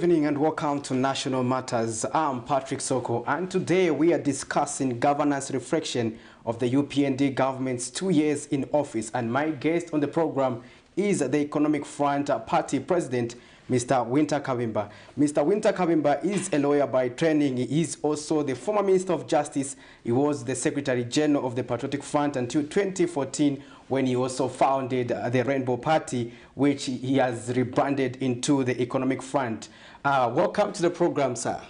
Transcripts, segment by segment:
evening and welcome to National Matters. I'm Patrick Soko, and today we are discussing governance reflection of the UPND government's 2 years in office. And my guest on the program is the Economic Front Party President, Mr. WYNTER KABIMBA. Mr. WYNTER KABIMBA is a lawyer by training. He is also the former Minister of Justice. He was the Secretary General of the Patriotic Front until 2014, when he also founded the Rainbow Party, which he has rebranded into the Economic Front. Welcome to the program, sir.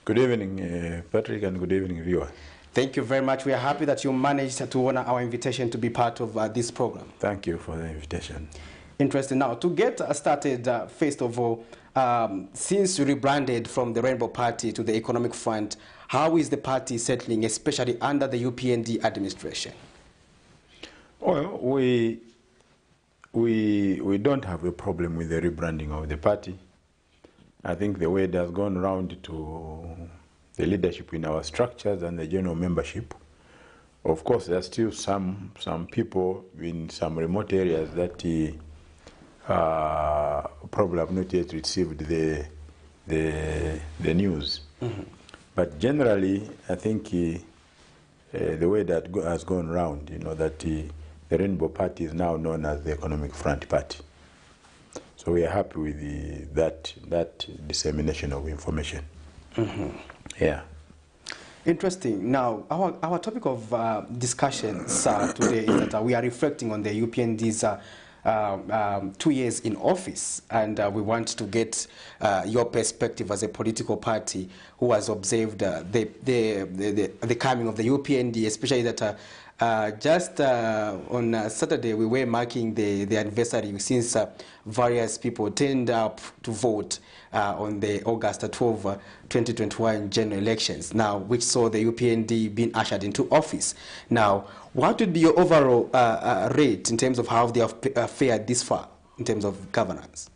Good evening, Patrick, and good evening, viewer. Thank you very much. We are happy that you managed to honor our invitation to be part of this program. Thank you for the invitation. Interesting. Now, to get started, first of all, since you rebranded from the Rainbow Party to the Economic Front, how is the party settling, especially under the UPND administration? Well, we don't have a problem with the rebranding of the party. I think the word has gone around to the leadership in our structures and the general membership. Of course, there are still some people in some remote areas that probably have not yet received the news. Mm-hmm. But generally, I think the way that has gone around, that the Rainbow Party is now known as the Economic Front Party. So we are happy with that dissemination of information. Mm-hmm. Yeah. Interesting. Now, our topic of discussion, sir, today is that we are reflecting on the UPND's 2 years in office, and we want to get your perspective as a political party who has observed the coming of the UPND, especially that just on Saturday we were marking the anniversary since various people turned up to vote on the August 12, 2021 general elections, now which saw the UPND being ushered into office. Now, what would be your overall rate in terms of how they have fared this far in terms of governance?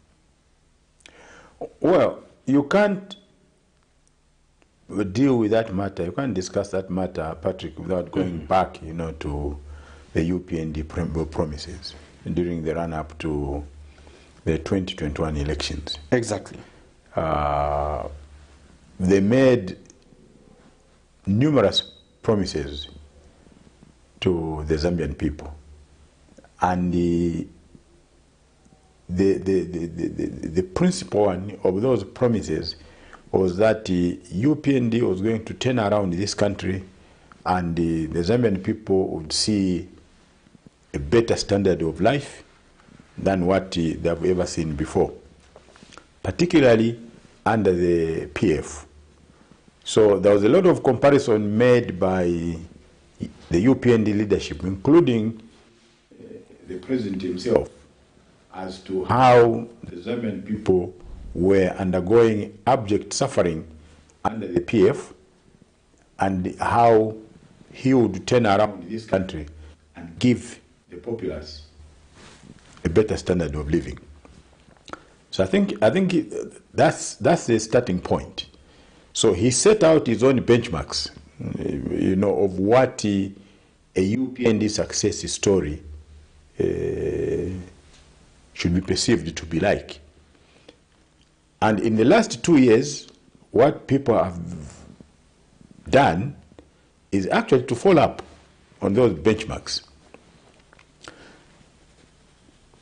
Well, you can't deal with that matter. You can't discuss that matter, Patrick, without going back, to the UPND promises during the run-up to the 2021 elections. Exactly. They made numerous promises to the Zambian people, and the principal one of those promises was that the UPND was going to turn around this country, and the Zambian people would see a better standard of life than what they have ever seen before, particularly under the PF. So there was a lot of comparison made by the UPND leadership, including the president himself, as to how the Zambian people were undergoing abject suffering under the PF, and how he would turn around this country and give the populace a better standard of living. So I think that's the starting point. So he set out his own benchmarks, of what a UPND success story should be perceived to be like. And in the last 2 years, what people have done is actually to follow up on those benchmarks.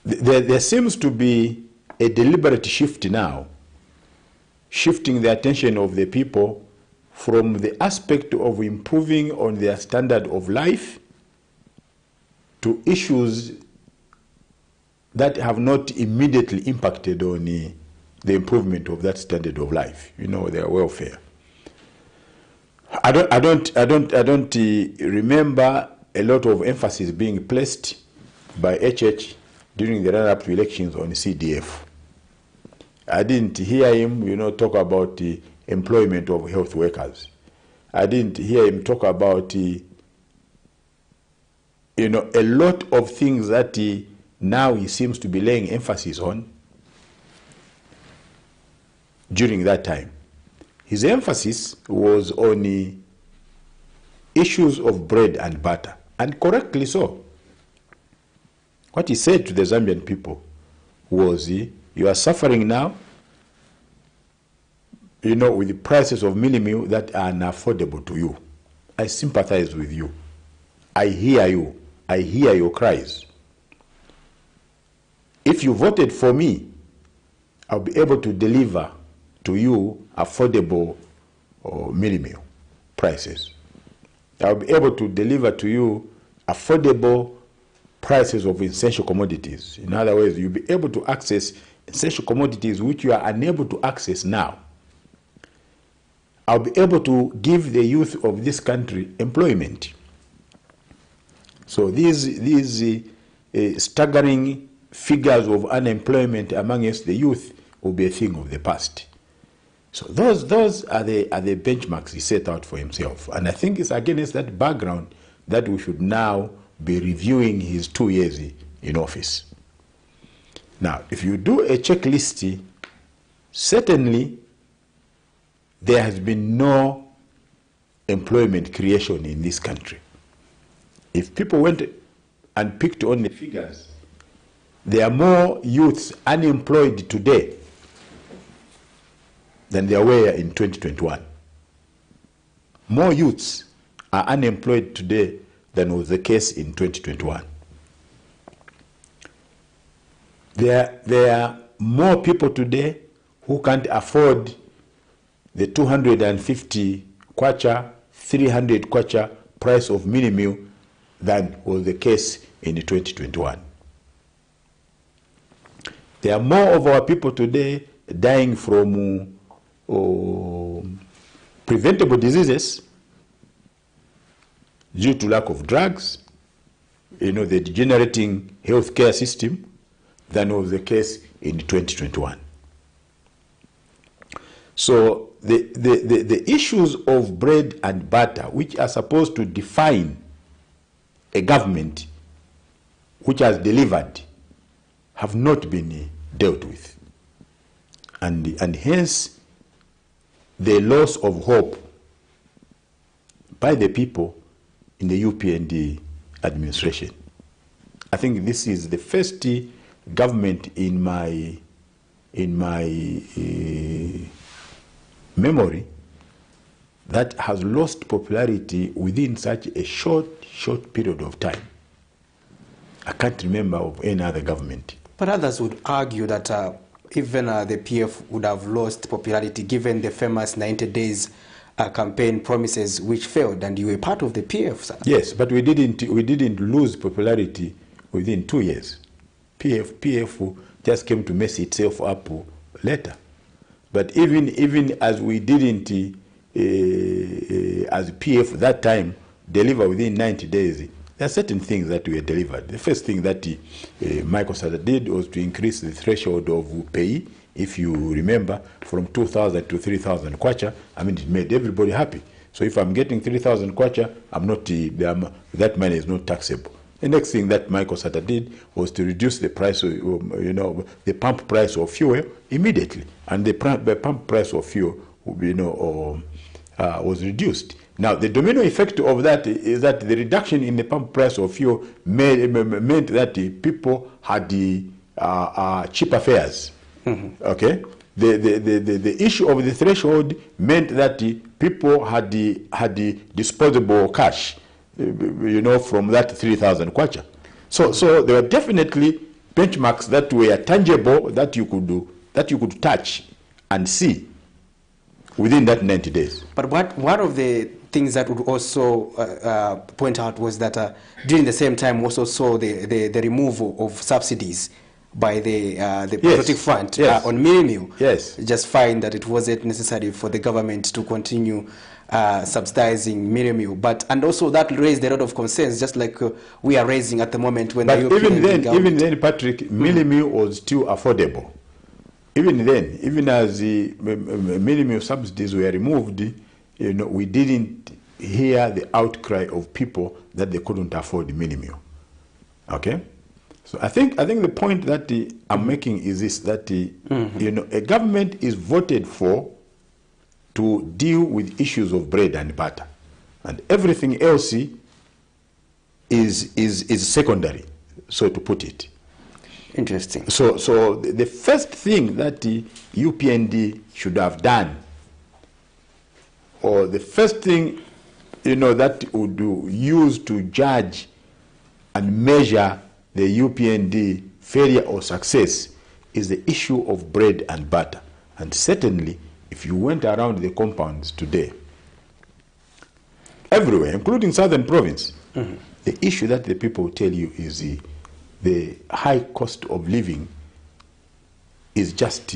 There seems to be a deliberate shift now, shifting the attention of the people from the aspect of improving on their standard of life to issues that have not immediately impacted on the improvement of that standard of life, their welfare. I don't remember a lot of emphasis being placed by HH during the run-up to elections on CDF. I didn't hear him, talk about the employment of health workers. I didn't hear him talk about, a lot of things that now he seems to be laying emphasis on during that time. His emphasis was on issues of bread and butter, and correctly so. What he said to the Zambian people was, you are suffering now, with the prices of mini meal that are unaffordable to you. I sympathize with you. I hear you. I hear your cries. If you voted for me, I'll be able to deliver to you affordable mini meal prices. I'll be able to deliver to you affordable prices of essential commodities. In other words, you'll be able to access essential commodities which you are unable to access now. I'll be able to give the youth of this country employment. So these staggering figures of unemployment amongst the youth will be a thing of the past. So those are the benchmarks he set out for himself. And I think it's against that background that we should now be reviewing his 2 years in office. Now, if you do a checklist, certainly there has been no employment creation in this country. If people went and picked on the figures, there are more youths unemployed today than there were in 2021. More youths are unemployed today than was the case in 2021. There are more people today who can't afford the 250 kwacha, 300 kwacha price of mini meal than was the case in 2021. There are more of our people today dying from preventable diseases due to lack of drugs, the degenerating healthcare system, than was the case in 2021. So the issues of bread and butter, which are supposed to define a government which has delivered, have not been dealt with. And hence the loss of hope by the people in the UPND administration. I think this is the first government in my memory that has lost popularity within such a short period of time. I can't remember of any other government. But others would argue that even the PF would have lost popularity given the famous 90 days campaign promises which failed, and you were part of the PF, sir. Yes, but we didn't lose popularity within 2 years. PF just came to mess itself up later. But even as we didn't, as PF that time, deliver within 90 days, there are certain things that were delivered. The first thing that Michael Sata did was to increase the threshold of pay, if you remember, from 2,000 to 3,000 kwacha. I mean, it made everybody happy. So if I'm getting 3,000 kwacha, that money is not taxable. The next thing that Michael Sata did was to reduce the price of, the pump price of fuel immediately. And the pump price of fuel, was reduced. Now, the domino effect of that is that the reduction in the pump price of fuel meant that people had cheaper fares. Mm-hmm. Okay? The issue of the threshold meant that people had disposable cash, from that 3,000 kwacha. So there were definitely benchmarks that were tangible, that you could touch and see within that 90 days. But one of the things that would also point out was that during the same time we also saw the removal of subsidies by the Patriotic Front on mini meal. Yes. Just find that it wasn't necessary for the government to continue subsidizing mini meal, and also that raised a lot of concerns, just like we are raising at the moment when but even then, Patrick, mini meal was still affordable. Even then, even as the mini meal subsidies were removed, we didn't hear the outcry of people that they couldn't afford mini meal. Okay. So I think the point that I'm making is this: that a government is voted for to deal with issues of bread and butter, and everything else is secondary, so to put it. Interesting. So the first thing that the UPND should have done or the first thing, that would use to judge and measure the UPND failure or success is the issue of bread and butter. And certainly, if you went around the compounds today, everywhere, including Southern Province, the issue that the people tell you is the high cost of living is just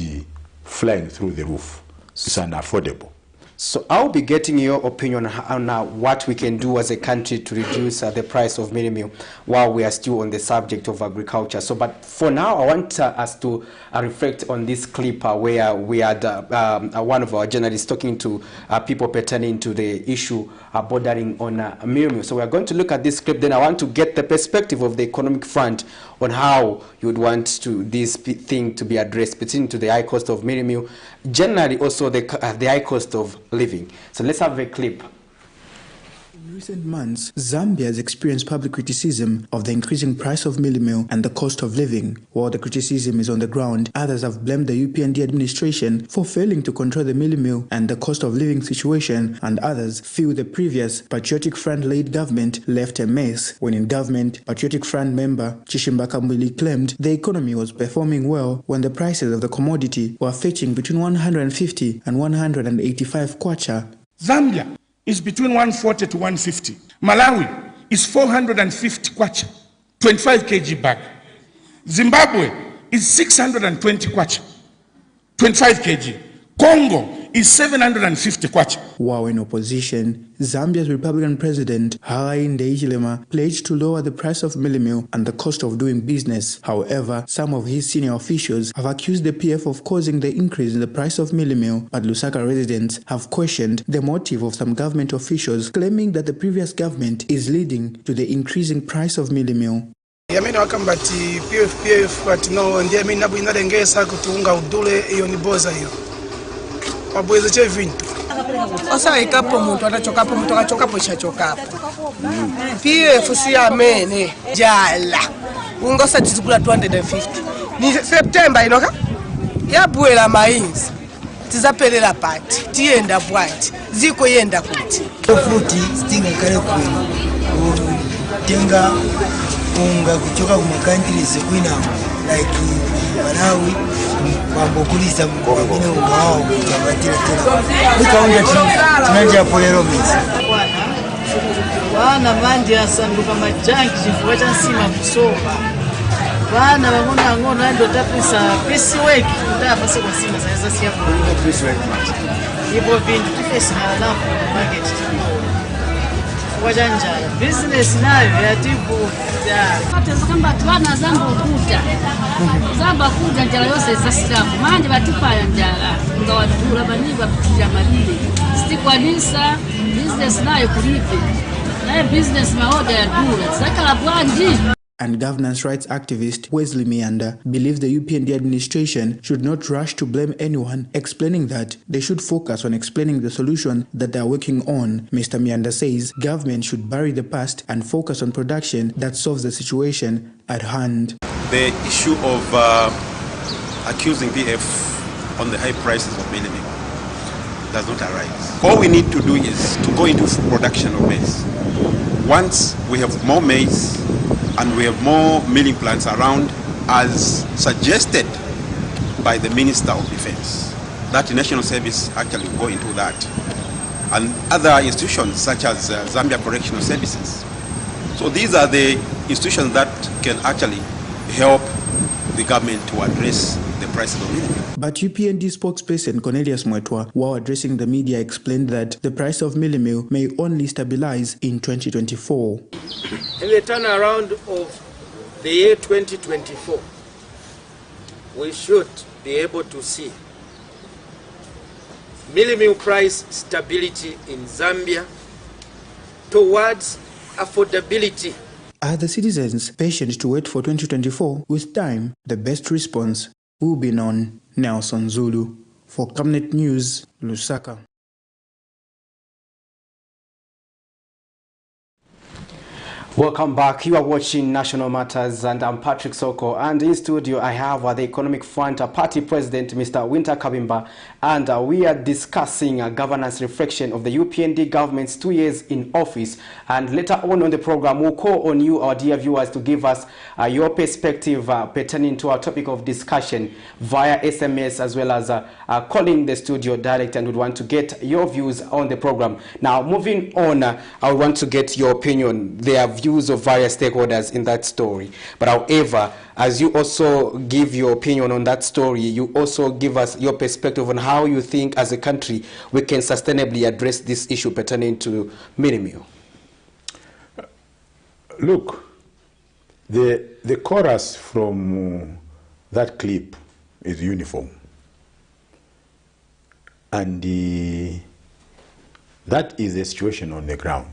flying through the roof. It's unaffordable. So I'll be getting your opinion on what we can do as a country to reduce the price of mini meal while we are still on the subject of agriculture. So, but for now, I want us to reflect on this clip where we had one of our journalists talking to people pertaining to the issue bordering on mini meal. So we are going to look at this clip. Then I want to get the perspective of the economic front on how you would want this thing to be addressed, pertaining to the high cost of mini meal, generally also the high cost of living. So let's have a clip. In recent months, Zambia has experienced public criticism of the increasing price of mealie meal and the cost of living. While the criticism is on the ground, others have blamed the UPND administration for failing to control the mealie meal and the cost of living situation, and others feel the previous Patriotic Front-led government left a mess. When in government, Patriotic Front member Chishimbaka Mwili claimed the economy was performing well when the prices of the commodity were fetching between 150 and 185 kwacha. Zambia is between 140 to 150. Malawi is 450 kwacha, 25 kg bag. Zimbabwe is 620 kwacha, 25 kg. Congo is 750 kwacha. While in opposition, Zambia's Republican President Hakainde Hichilema pledged to lower the price of mealie meal and the cost of doing business. However, some of his senior officials have accused the PF of causing the increase in the price of mealie meal, but Lusaka residents have questioned the motive of some government officials, claiming that the previous government is leading to the increasing price of mealie meal. Yamini wakambati PF but no ndiye mimi nabu inalengesa kutunga udule iyo ni boza hiyo. Wabweze che vintu. Osa ikapo muntu atachokapo muntu akachokapo chachokapo. PF si amene jala. Ungosa tizikula 250. Ni September inoka? Yabwela mainzi. Tizapelela pati. Tienda bwati. Ziko yenda kuti. Futi stinga kale kwenu. Tenga unga kuchoka kuma countries kwina like Malawi mambo kulisa mwingine unga wao kuchabatira tena nikaonja tunaje polero mesi wana manje asanduka majanki chifukwa cha nsima kusoma wana wamona ngona ndo tapisa pesi work kutapa siko sima sasa siya kwa pesi work ipo vindu tifesi na alafu market wajanjala business nayo yatibu Ateza kamba twana zambo kuja. Zamba kuja njala yose sasitabu. Manje batipaya njala. Nga wadura baniba kuja malile. Stikwanisa business nayo kulipe. Na business maoda ya dura. Saka la bwanji. And governance rights activist Wesley Mianda believes the UPND administration should not rush to blame anyone, explaining that they should focus on explaining the solution that they are working on. Mr. Mianda says government should bury the past and focus on production that solves the situation at hand. The issue of accusing PF on the high prices of mealie meal does not arise. All we need to do is to go into production of maize. Once we have more maize, and we have more milling plants around, as suggested by the Minister of Defense. That National Service actually go into that. And other institutions such as Zambia Correctional Services. So these are the institutions that can actually help the government to address the prices of milling. But UPND spokesperson Cornelius Mwetwa, while addressing the media, explained that the price of mealie meal may only stabilize in 2024. In the turnaround of the year 2024, we should be able to see mealie meal price stability in Zambia towards affordability. Are the citizens patient to wait for 2024? With time, the best response will be known. Nelson Zulu for Cabinet News, Lusaka. Welcome back. You are watching National Matters, and I'm Patrick Soko. And in studio, I have the Economic Front Party President, Mr. WYNTER KABIMBA, and we are discussing governance reflection of the UPND government's 2 years in office. And later on the program, we'll call on you, our dear viewers, to give us your perspective pertaining to our topic of discussion via SMS, as well as calling the studio direct, and we want to get your views on the program. Now, moving on, I want to get your opinion. There are views of various stakeholders in that story. But however, as you also give your opinion on that story, you also give us your perspective on how you think as a country we can sustainably address this issue pertaining to mini-meal. Look, the chorus from that clip is uniform. And that is the situation on the ground.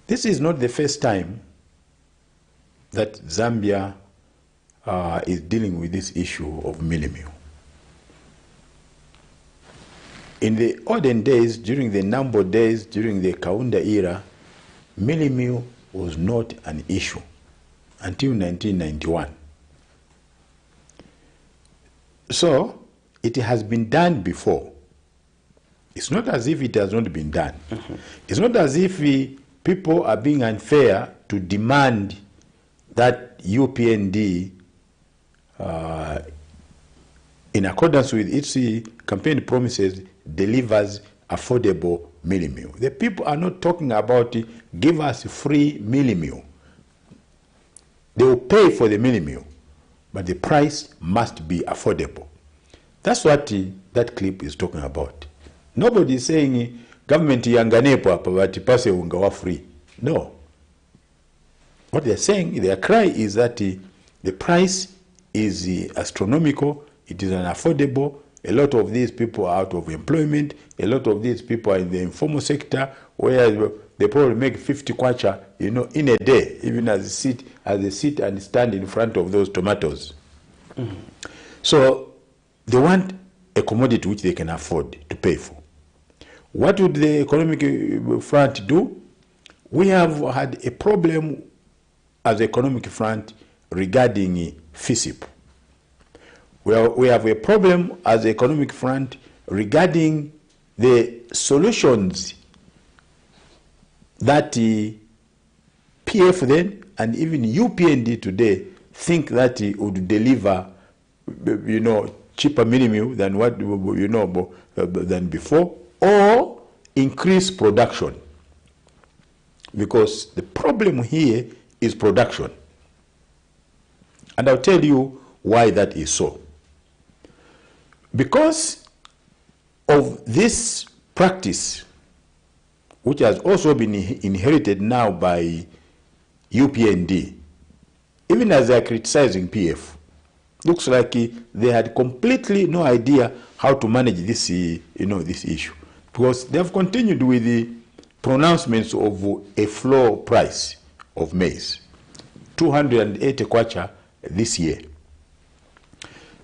This is not the first time that Zambia is dealing with this issue of mini-meal. In the olden days, during the Nambo days, during the Kaunda era, mini-meal was not an issue until 1991. So, it has been done before. It's not as if it has not been done. It's not as if people are being unfair to demand that UPND, in accordance with its campaign promises, delivers affordable mini-meal. The people are not talking about give us free mini-meal. They will pay for the mini-meal, but the price must be affordable. That's what that clip is talking about. Nobody is saying government yanganepo hapa bati pase unga wa free. No. What they're saying, their cry is that the price is astronomical, it is unaffordable. A lot of these people are out of employment. A lot of these people are in the informal sector, where they probably make 50 kwacha, you know, in a day, even as they sit and stand in front of those tomatoes. So they want a commodity which they can afford to pay for. What would the economic front do? We have had a problem as economic front regarding FISIP. We have a problem as economic front regarding the solutions that PF then and even UPND today think that it would deliver, you know, cheaper mini-meal than what, you know, than before, or increase production. Because the problem here is production. And I'll tell you why that is so. Because of this practice, which has also been inherited now by UPND, even as they are criticizing PF, looks like they had completely no idea how to manage this, you know, this issue. Because they have continued with the pronouncements of a floor price of maize, 280 kwacha this year.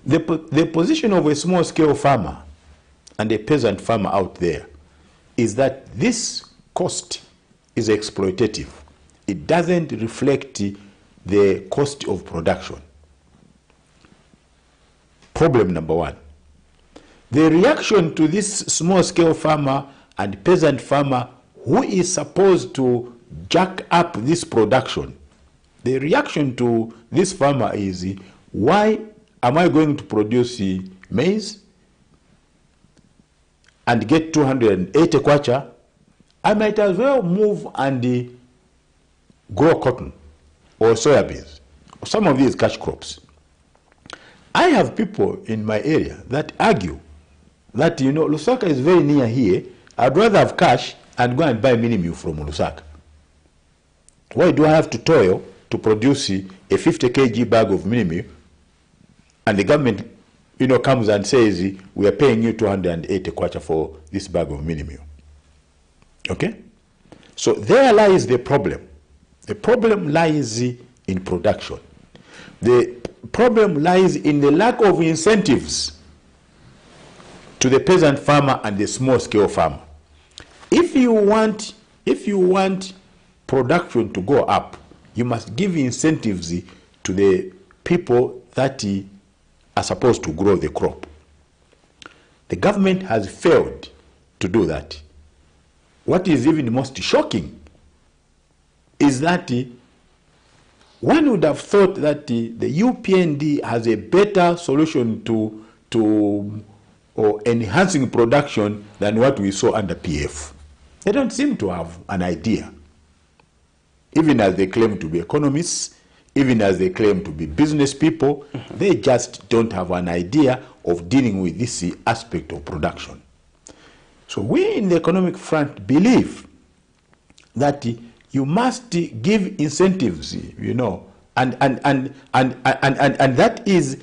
The position of a small-scale farmer and a peasant farmer out there is that this cost is exploitative. It doesn't reflect the cost of production. Problem number one. The reaction to this small-scale farmer and peasant farmer who is supposed to jack up this production, the reaction to this farmer is, why am I going to produce maize and get 280 kwacha? I might as well move and grow cotton or soybeans, or some of these cash crops. I have people in my area that argue that, you know, Lusaka is very near here. I'd rather have cash and go and buy mini-meal from Lusaka. Why do I have to toil to produce a 50 kg bag of mini-meal, and the government, you know, comes and says, we are paying you 280 kwacha for this bag of mini-meal? Okay? So there lies the problem. The problem lies in production. The problem lies in the lack of incentives to the peasant farmer and the small-scale farmer. If you want production to go up, you must give incentives to the people that are supposed to grow the crop. The government has failed to do that. What is even most shocking is that one would have thought that the UPND has a better solution to enhancing production than what we saw under PF. They don't seem to have an idea. Even as they claim to be economists, even as they claim to be business people, they just don't have an idea of dealing with this aspect of production. So we in the economic front believe that you must give incentives, you know, and that is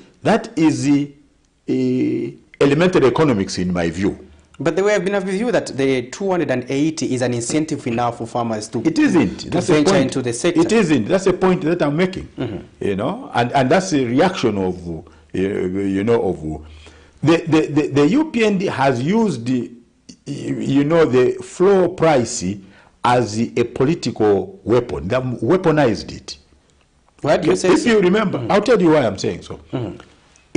elementary economics in my view. But the way I've been with you that the 280 is an incentive enough for farmers to it isn't. That's venture a point. into the sector. It isn't. That's a point that I'm making. You know, and that's a reaction of you know of the UPND has used you know the floor price as a political weapon. They weaponized it. Why do you say if so? you remember, I'll tell you why I'm saying so. In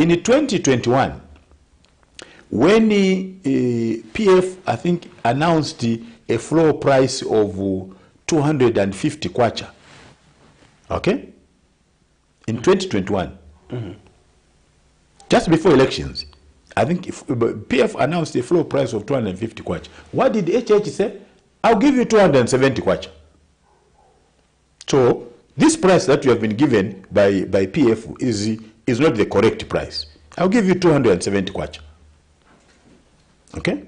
2021, when PF, I think, announced a floor price of 250 kwacha, okay, in 2021, just before elections, I think PF announced a floor price of 250 kwacha. What did HH say? I'll give you 270 kwacha. So this price that you have been given by PF is not the correct price. I'll give you 270 kwacha. Okay?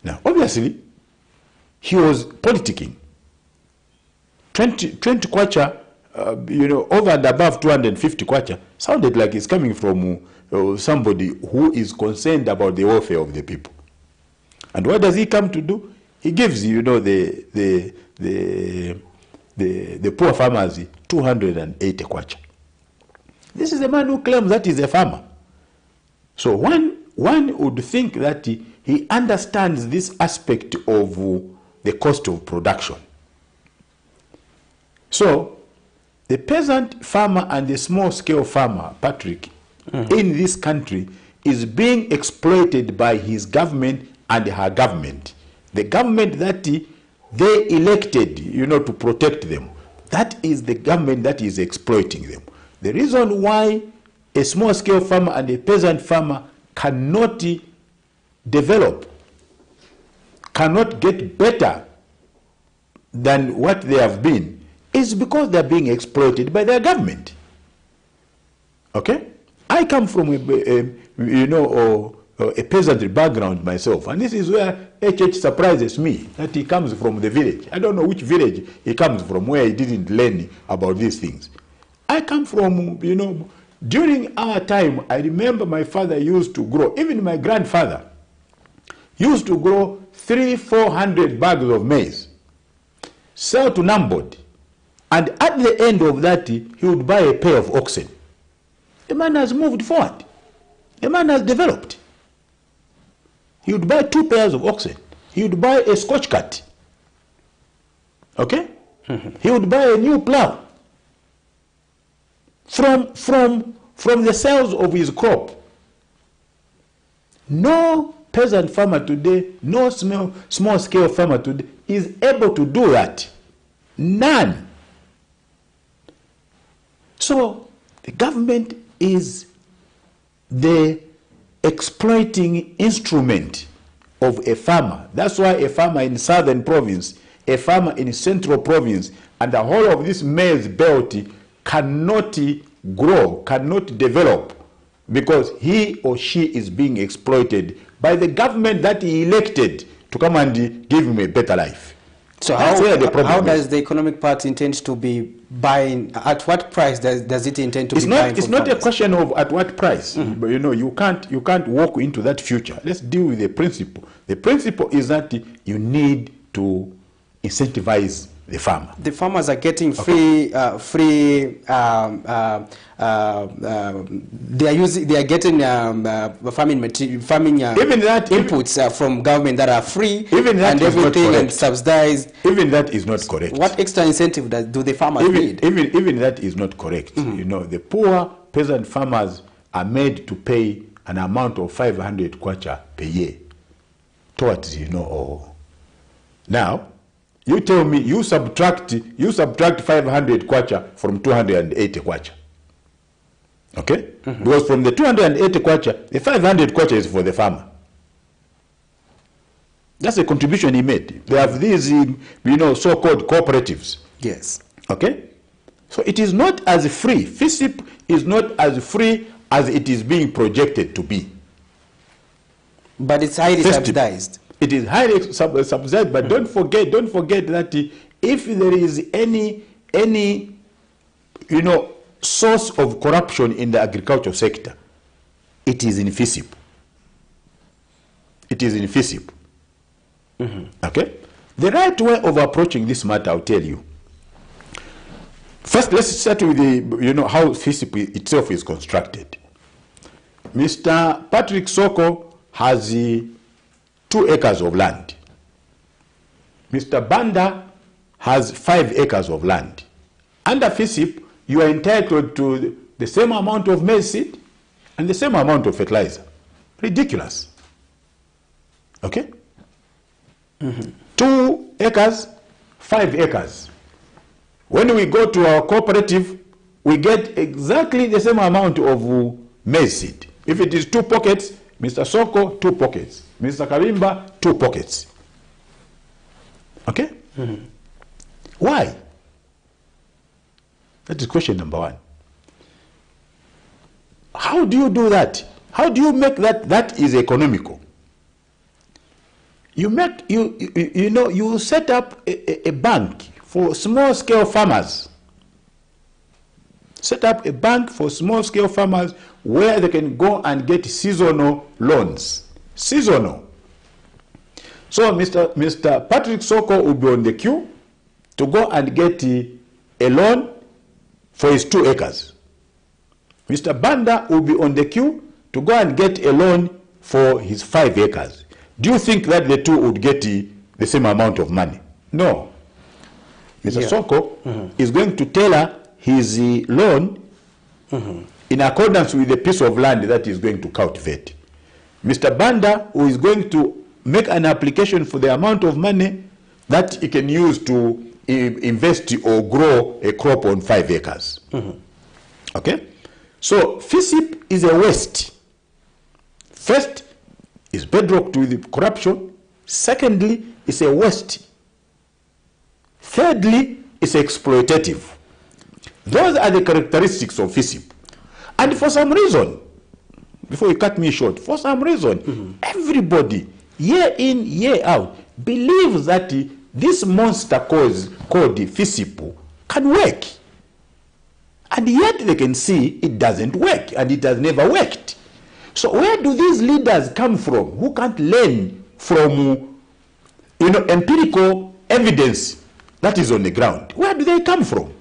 Now, obviously, he was politicking. 20 kwacha, you know, over and above 250 kwacha, sounded like it's coming from somebody who is concerned about the welfare of the people. And what does he come to do? He gives, you know, the poor farmers 280 kwacha. This is a man who claims that he's a farmer. So one would think that he understands this aspect of the cost of production. So the peasant farmer and the small-scale farmer, Patrick, in this country is being exploited by his government and her government. The government that they elected, you know, to protect them. That is the government that is exploiting them. The reason why a small-scale farmer and a peasant farmer cannot develop, cannot get better than what they have been, is because they're being exploited by their government. Okay? I come from a peasantry background myself, and this is where HH surprises me, that he comes from the village. I don't know which village he comes from, where he didn't learn about these things. I come from, you know, during our time, I remember my father used to grow, even my grandfather used to grow 300-400 bags of maize, sell to Nambod, and at the end of that, he would buy a pair of oxen. The man has moved forward. The man has developed. He would buy 2 pairs of oxen. He would buy a Scotch cat. Okay? He would buy a new plow. From the sales of his crop. No peasant farmer today, no small-scale farmer today is able to do that. None. So the government is the exploiting instrument of a farmer. That's why a farmer in southern province, a farmer in central province, and the whole of this maize belt cannot grow, cannot develop, because he or she is being exploited by the government that he elected to come and give him a better life. So how does the economic party intend to be buying? At what price does it intend to be buying? It's not a question of at what price. But you know, you can't walk into that future. Let's deal with the principle. The principle is that you need to incentivize the farmer. The farmers are getting free, they are getting farming inputs from government that are free, and everything and subsidized. Even that is not correct. What extra incentive do the farmers need? Even that is not correct. You know, the poor peasant farmers are made to pay an amount of 500 kwacha per year towards, you know, all. Now, you tell me you subtract 500 kwacha from 280 kwacha. Okay? Because from the 280 kwacha, the 500 kwacha is for the farmer. That's a contribution he made. They have these, you know, so-called cooperatives. Yes. Okay? So it is not as free. FISIP is not as free as it is being projected to be. But it's highly subsidized. It is highly subsidized, but don't forget that if there is any you know, source of corruption in the agricultural sector, it is in FISIP. It is in FISIP. Okay? The right way of approaching this matter, I'll tell you. First, let's start with the, you know, how FISIP itself is constructed. Mr. Patrick Soko has 2 acres of land. Mr. Banda has 5 acres of land. Under FISIP, you are entitled to the same amount of maize seed and the same amount of fertilizer. Ridiculous. Okay? 2 acres, 5 acres. When we go to our cooperative, we get exactly the same amount of maize seed. If it is 2 pockets, Mr. Soko, 2 pockets. Mr. KABIMBA, 2 pockets. Okay? Why? That is question number 1. How do you do that? How do you make that is economical? You make you set up a bank for small scale farmers. Set up a bank for small scale farmers where they can go and get seasonal loans. Seasonal. So Mr. Patrick Soko will be on the queue to go and get a loan for his 2 acres. Mr. Banda will be on the queue to go and get a loan for his 5 acres. Do you think that the 2 would get the same amount of money? No. Mr. Soko is going to tailor his loan in accordance with the piece of land that he is going to cultivate. Mr. Banda, who is going to make an application for the amount of money that he can use to invest or grow a crop on 5 acres. Okay? So FISIP is a waste. First, is bedrock to the corruption. Secondly, it's a waste. Thirdly, it's exploitative. Those are the characteristics of FISIP. And for some reason, before you cut me short, for some reason, everybody, year in, year out, believes that this monster called FISIP can work. And yet they can see it doesn't work, and it has never worked. So where do these leaders come from who can't learn from, you know, empirical evidence that is on the ground? Where do they come from?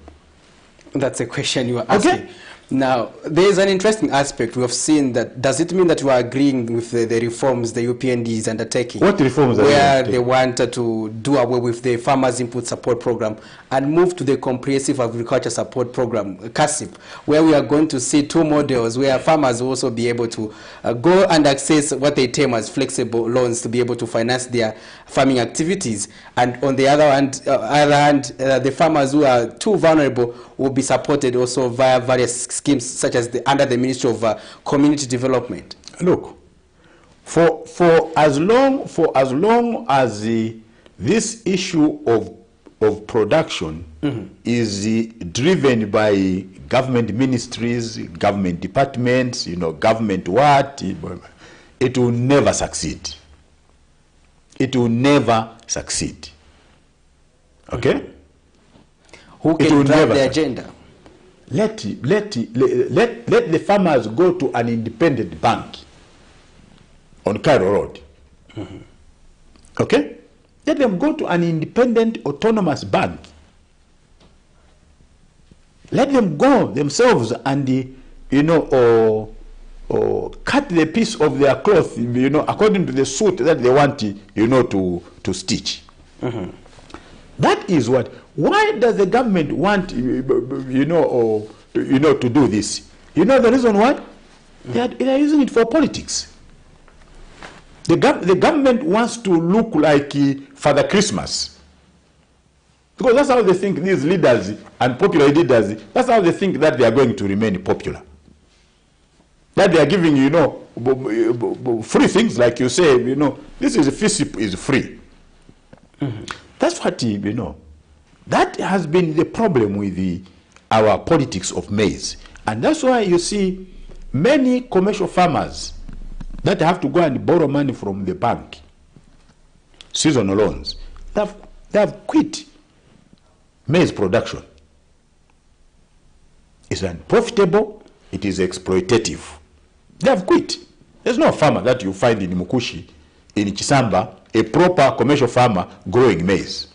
That's a question you are asking. Okay. Now, there is an interesting aspect. We have seen that. Does it mean that you are agreeing with the reforms the UPND is undertaking? What reforms are where they want to do away with the Farmers Input Support Program and move to the Comprehensive Agriculture Support Program, KASIP, where we are going to see 2 models where farmers will also be able to go and access what they term as flexible loans to be able to finance their farming activities. And on the other hand, the farmers who are too vulnerable will be supported also via various schemes such as under the Ministry of Community Development. Look, for as long as this issue of production is driven by government ministries, government departments, you know, government what, it will never succeed. It will never succeed. Okay? Who can drive the agenda? Let the farmers go to an independent bank on Cairo Road. Okay? Let them go to an independent autonomous bank let them go themselves and, you know, or cut the piece of their cloth, you know, according to the suit that they want, you know, to stitch. That is what. Why does the government want, you know, to do this? You know the reason why? They are using it for politics. The government wants to look like Father Christmas. Because that's how they think, these leaders and popular leaders, that's how they think that they are going to remain popular. That they are giving, you know, free things, like you say, you know, this is FISIP is free. That's what, you know, that has been the problem with our politics of maize. And that's why you see many commercial farmers that have to go and borrow money from the bank, seasonal loans, they have quit maize production. It's unprofitable, it is exploitative. They have quit. There's no farmer that you find in Mukushi, in Chisamba, a proper commercial farmer growing maize.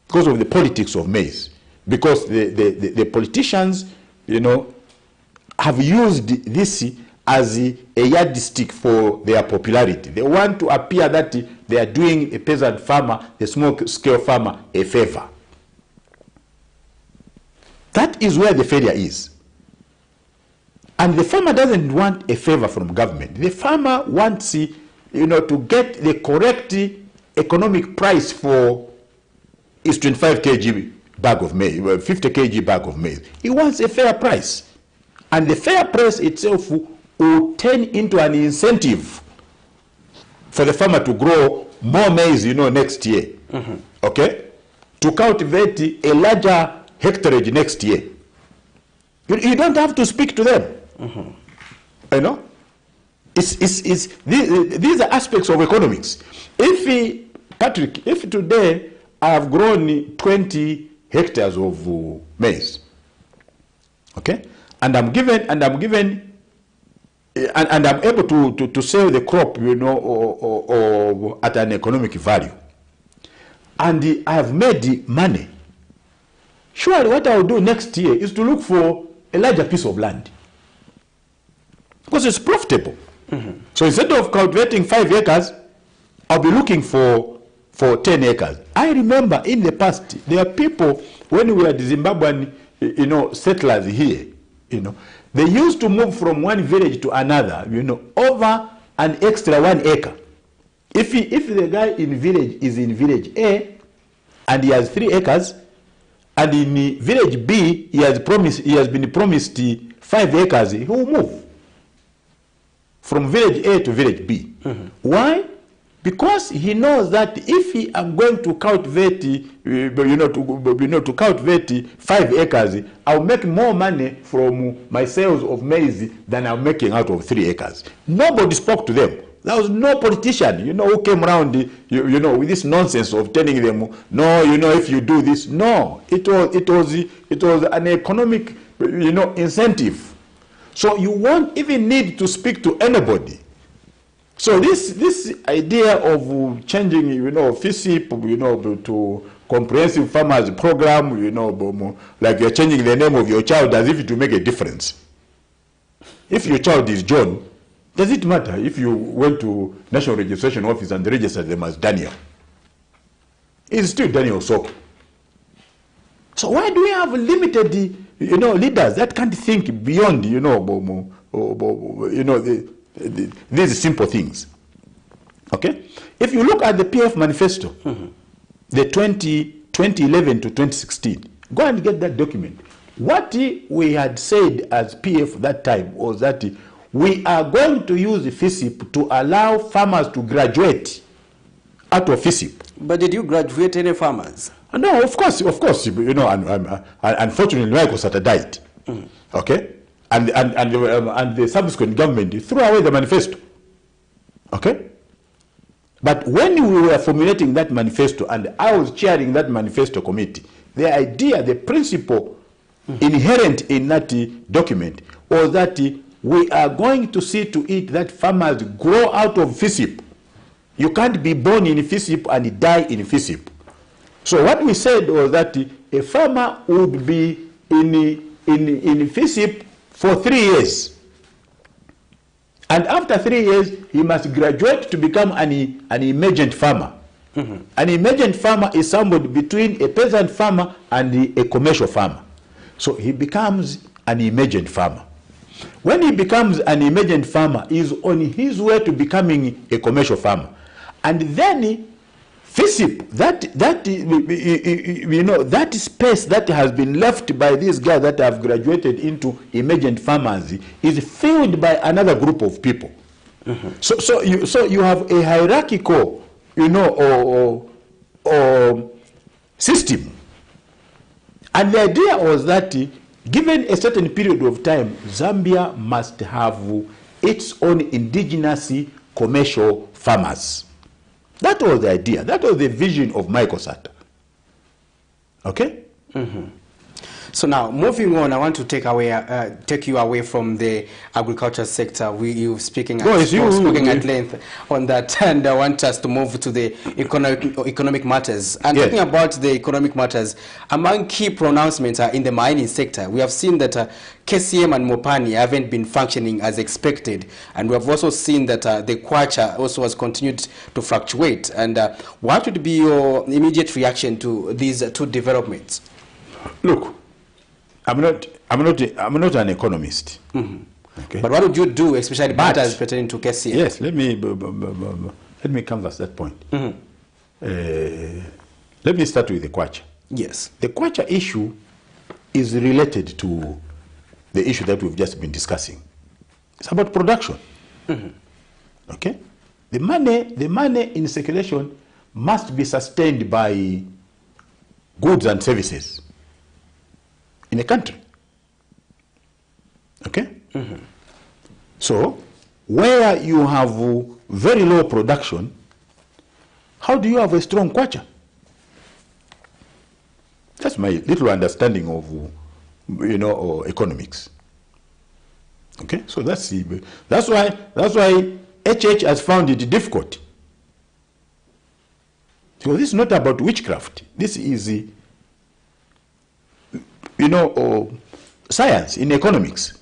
Because of the politics of maize. Because the politicians, you know, have used this as a yardstick for their popularity. They want to appear that they are doing a peasant farmer, a small-scale farmer, a favor. That is where the failure is. And the farmer doesn't want a favor from government. The farmer wants, you know, to get the correct economic price for his 25 kg bag of maize, 50 kg bag of maize. He wants a fair price. And the fair price itself will turn into an incentive for the farmer to grow more maize, you know, next year. Okay? To cultivate a larger hectarage next year. You don't have to speak to them. You know? These are aspects of economics. Patrick, if today I have grown 20 hectares of maize, okay, and I'm able to sell the crop, you know, or at an economic value, and I have made money. Surely, what I will do next year is to look for a larger piece of land, because it's profitable. So instead of cultivating 5 acres, I'll be looking for 10 acres. I remember in the past, there are people, when we were the Zimbabwean, you know, settlers here, you know, they used to move from one village to another, you know, over an extra 1 acre. If the guy in village is in village A and he has 3 acres, and in village B he has been promised 5 acres, he will move from village A to village B. Why? Because he knows that if he am going to cultivate, to cultivate 5 acres, I'll make more money from my sales of maize than I'm making out of 3 acres. Nobody spoke to them. There was no politician, you know, who came around, you know, with this nonsense of telling them, no, you know, if you do this. No, it was an economic, you know, incentive. So you won't even need to speak to anybody. So this idea of changing, you know, FISIP, you know, to comprehensive farmers program, you know, like you're changing the name of your child as if it will make a difference. If your child is John, does it matter if you went to National Registration Office and registered them as Daniel? It's still Daniel Soko. So why do we have limited, you know, leaders that can't think beyond, you know, these simple things? Okay? If you look at the PF manifesto, the 2011 to 2016, go and get that document. What we had said as PF that time was that we are going to use the FISIP to allow farmers to graduate out of FISIP. But did you graduate any farmers? No, of course, you know, unfortunately, Michael Sata died. Okay? And the subsequent government threw away the manifesto. Okay? But when we were formulating that manifesto, and I was chairing that manifesto committee, the idea, the principle inherent in that document was that we are going to see to it that farmers grow out of FISIP. You can't be born in FISIP and die in FISIP. So what we said was that a farmer would be in FISIP for 3 years. And after 3 years, he must graduate to become an emergent farmer. An emergent farmer is somebody between a peasant farmer and a commercial farmer. So he becomes an emergent farmer. When he becomes an emergent farmer, he is on his way to becoming a commercial farmer. And then FISIP, that space that has been left by these guys that have graduated into emergent farmers is filled by another group of people. So you have a hierarchical, system. And the idea was that given a certain period of time, Zambia must have its own indigenous commercial farmers. That was the idea. That was the vision of Michael Sata. Okay? So now, moving on, I want to take you away from the agriculture sector. You've spoken at length on that, and I want us to move to the economic matters. And talking about the economic matters, among key pronouncements in the mining sector, we have seen that KCM and Mopani haven't been functioning as expected, and we have also seen that the kwacha also has continued to fluctuate. And what would be your immediate reaction to these two developments? Look, I'm not an economist. Okay. But what would you do, especially matters pertaining to KCM? Yes, let me canvass that point. Let me start with the kwacha. Yes. The kwacha issue is related to the issue that we've just been discussing. It's about production. Okay? The money in circulation must be sustained by goods and services in a country. Okay? So, where you have very low production, how do you have a strong kwacha? That's my little understanding of, economics. Okay? So that's why HH has found it difficult. So this is not about witchcraft. This is science in economics.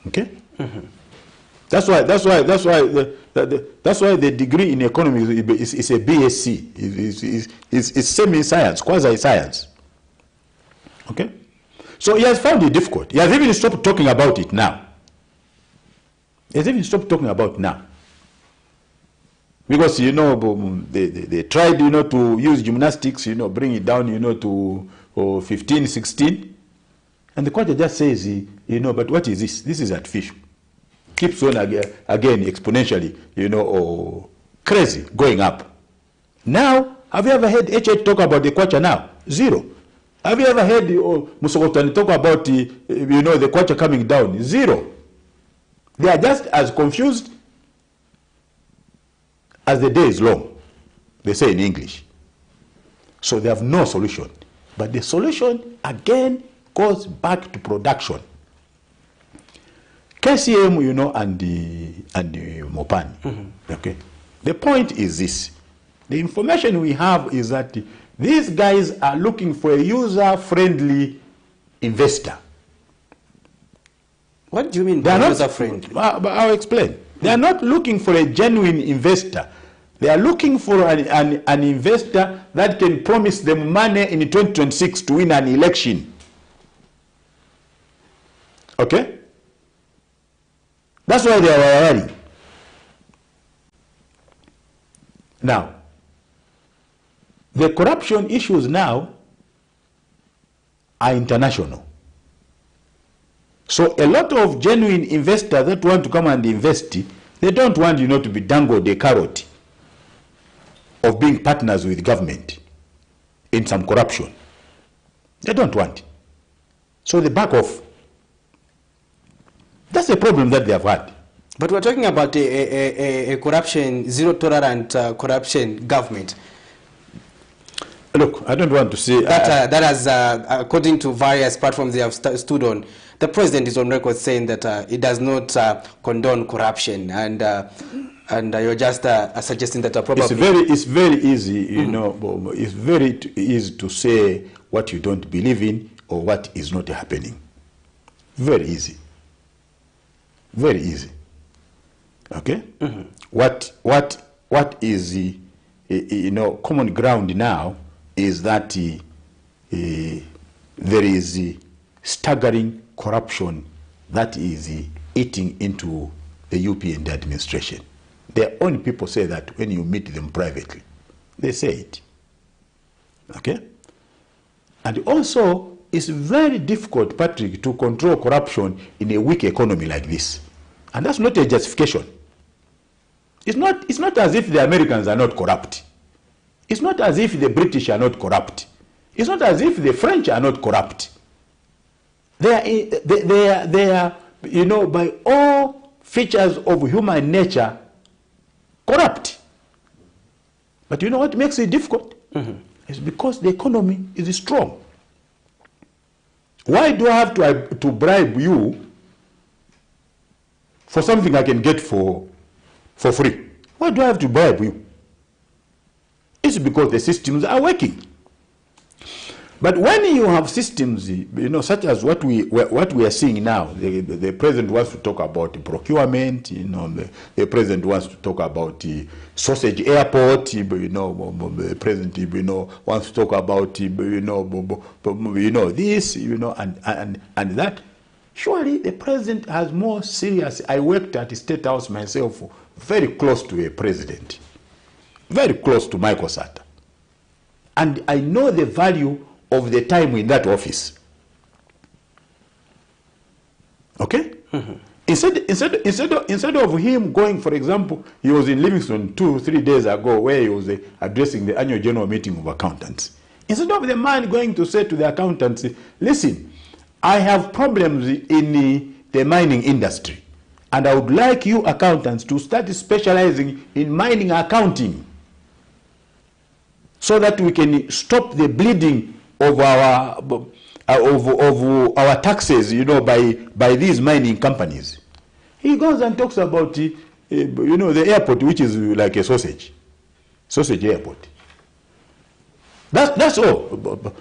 Okay? That's why the degree in economics is a BSc. It's semi-science, quasi-science. Okay? So he has found it difficult. He has even stopped talking about it now. Because, they tried, to use gymnastics, bring it down, to 15, 16. And the kwacha just says, but what is this? This is artificial. Keeps on again exponentially, crazy, going up. Now, have you ever heard HH talk about the kwacha now? Zero. Have you ever heard Musokotani talk about the kwacha coming down? Zero. They are just as confused as the day is long, they say in English. So they have no solution. But the solution, again, goes back to production. KCM, and the Mopani. Okay. The point is this. The information we have is that these guys are looking for a user-friendly investor. What do you mean by user-friendly? I'll explain. They are not looking for a genuine investor. They are looking for an investor that can promise them money in 2026 to win an election. Okay? That's why they are worried. Now, the corruption issues now are international. So a lot of genuine investors that want to come and invest, they don't want, to be dangled a carrot of being partners with government in some corruption. They don't want. So they back off. That's the problem that they have had. But we're talking about a corruption, zero-tolerant corruption government. Look, I don't want to say... That has, according to various platforms they have stood on, the president is on record saying that it does not condone corruption. And And you're just suggesting that probably... It's very easy, you know, it's very easy to say what you don't believe in or what is not happening. Very easy. Very easy. Okay? What is, you know, common ground now is that there is staggering corruption that is eating into the UPND administration. Their own people say that when you meet them privately. They say it. Okay? And also, it's very difficult, Patrick, to control corruption in a weak economy like this. And that's not a justification. It's not as if the Americans are not corrupt. It's not as if the British are not corrupt. It's not as if the French are not corrupt. They are, you know, by all features of human nature, corrupt. But you know what makes it difficult? It's because the economy is strong. Why do I have to bribe you for something I can get for free? Why do I have to bribe you? It's because the systems are working. But when you have systems, you know, such as what we are seeing now, the president wants to talk about procurement. You know, the president wants to talk about the sausage airport. You know, the president, you know, wants to talk about you know this, you know, and that. Surely the president has more serious. I worked at the State House myself, very close to a president, very close to Michael Sata, and I know the value of the time in that office. Okay? Instead of him going, for example, he was in Livingston 2-3 days ago where he was addressing the annual general meeting of accountants. Instead of the man going to say to the accountants, listen, I have problems in the mining industry, and I would like you accountants to start specializing in mining accounting so that we can stop the bleeding of our taxes, you know, by these mining companies. He goes and talks about you know, the airport, which is like a sausage airport. That's all.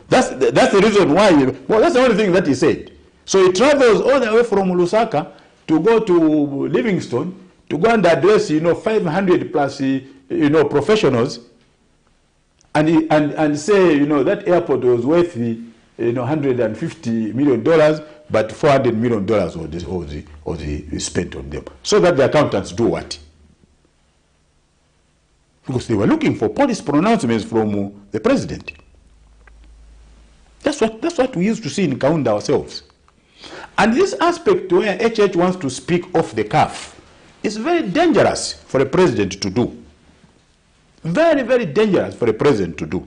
That's the reason why. Well, that's the only thing that he said. So he travels all the way from Lusaka to go to Livingston to go and address, you know, 500 plus you know, professionals. And say, you know, that airport was worth, you know, $150 million, but $400 million was spent on them. So that the accountants do what? Because they were looking for policy pronouncements from the president. That's what we used to see in Kaunda ourselves. And this aspect where HH wants to speak off the cuff is very dangerous for a president to do. Very, very dangerous for a president to do.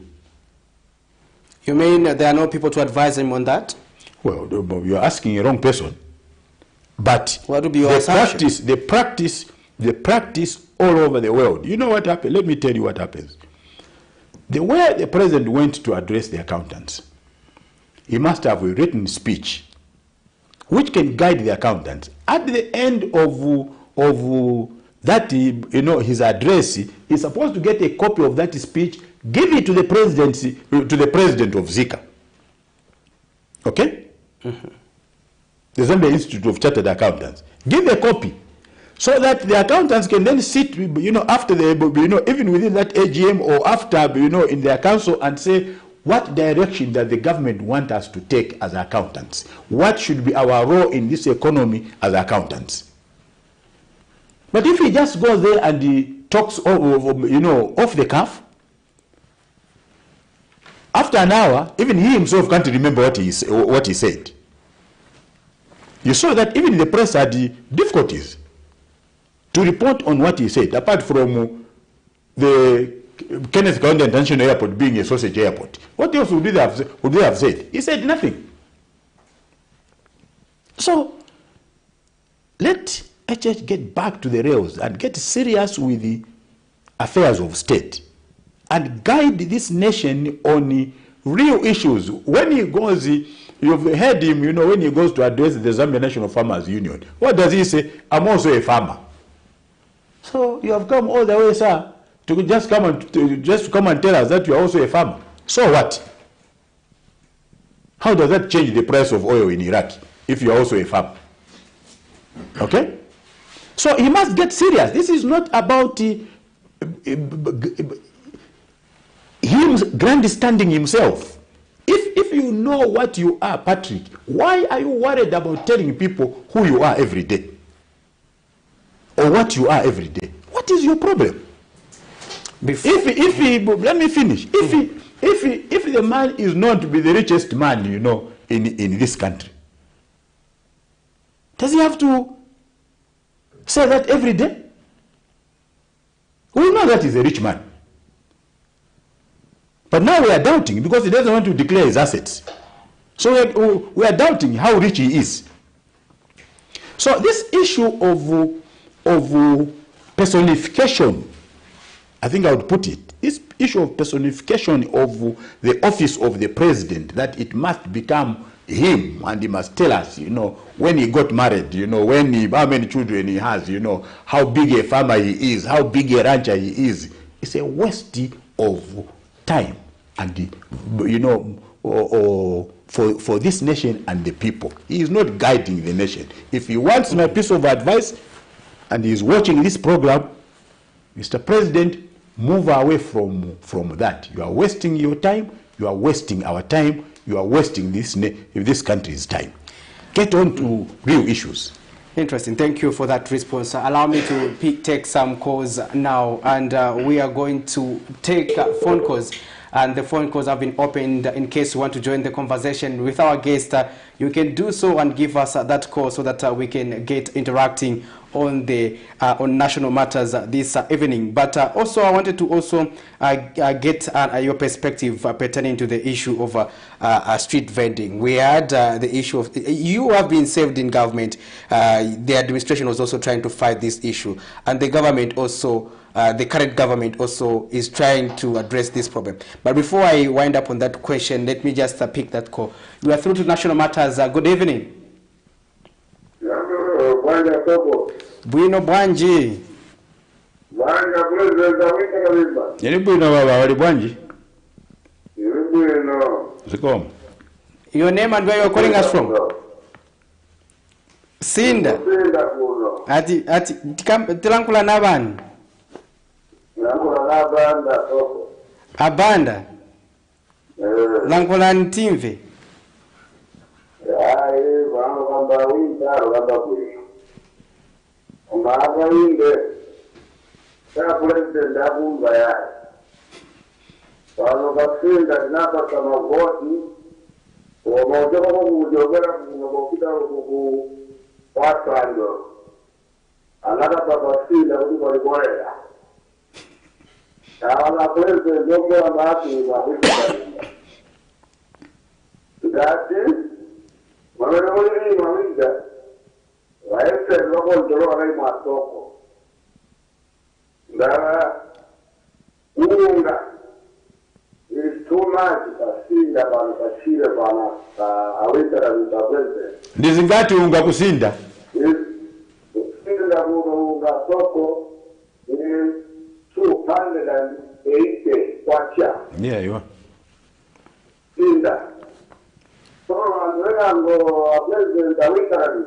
You mean there are no people to advise him on that? Well, you're asking a wrong person. But what would be your assumption? The practice all over the world. You know what happened? Let me tell you what happens. The way the president went to address the accountants, he must have a written speech which can guide the accountants. At the end of that, you know, his address, he's supposed to get a copy of that speech, give it to the presidency, to the president of Zika. Okay? The Zambia Institute of Chartered Accountants. Give a copy so that the accountants can then sit, you know, after the, you know, even within that AGM or after, you know, in their council and say, what direction does the government want us to take as accountants? What should be our role in this economy as accountants? But if he just goes there and he talks, you know, off the cuff, after an hour, even he himself can't remember what he said. You saw that even the press had difficulties to report on what he said, apart from the Kenneth Kaunda International Airport being a sausage airport. What else would they have said? He said nothing. So, let HH get back to the rails and get serious with the affairs of state and guide this nation on real issues. When he goes, you've heard him, you know, when he goes to address the Zambia National Farmers Union, what does he say? I'm also a farmer. So you have come all the way, sir, to just come and tell us that you are also a farmer. So what? How does that change the price of oil in Iraq if you are also a farmer? Okay? So he must get serious. This is not about him grandstanding himself. If you know what you are, Patrick, why are you worried about telling people who you are every day? Or what you are every day? What is your problem? Let me finish. If the man is known to be the richest man, you know, in this country, does he have to say that every day? We know that he's a rich man. But now we are doubting because he doesn't want to declare his assets. So we are doubting how rich he is. So this issue of personification, I think I would put it, this issue of personification of the office of the president, that it must become him and he must tell us, you know, when he got married, you know, how many children he has, you know, how big a farmer he is, how big a rancher he is. It's a waste of time and, you know, for this nation and the people. He is not guiding the nation. If he wants my piece of advice and he is watching this program, Mr. President, move away from that. You are wasting your time, you are wasting our time, you are wasting this country's time. Get on to real issues. Interesting. Thank you for that response. Allow me to take some calls now, and we are going to take phone calls. And the phone calls have been opened. In case you want to join the conversation with our guest, you can do so and give us that call so that we can get interacting on the on national matters this evening. But also I wanted to also get your perspective pertaining to the issue of street vending. We had the issue of, you have been served in government. The administration was also trying to fight this issue, and the government also, the current government also is trying to address this problem. But before I wind up on that question, let me just pick that call. You are through to National Matters. Good evening. Bwino Bwanji. Bwanja President Awika KABIMBA. Yeni bwino baba, wali Bwanji? Yeni bwino. Zikom. Your name and where you are calling us from? Sinda. Sinda kuno. Ati tilankula nabani? Tilankula nabanda soko. Abanda? Lankula ntimve? Aye, vangu kamba WYNTER kamba kuri. Omaba inde. Sa President abumba ya. Wano kasinda tinapa kama voti. Wamoja kama kujogera kukita kuku watando. Anaka papa sinda kuku walikuwea. Kawana President joko wa maati wa WYNTER. Dati, mwamene WYNTER. Waese loko ndolo wana masoko. Ndara unga is too much kasinda bana kashire bana awetera nitakweze. Ndizingati unga kusinda? Kusinda unga soko is 280 kwacha. Yeah, you are. Sinda. So andwena ngo President WYNTER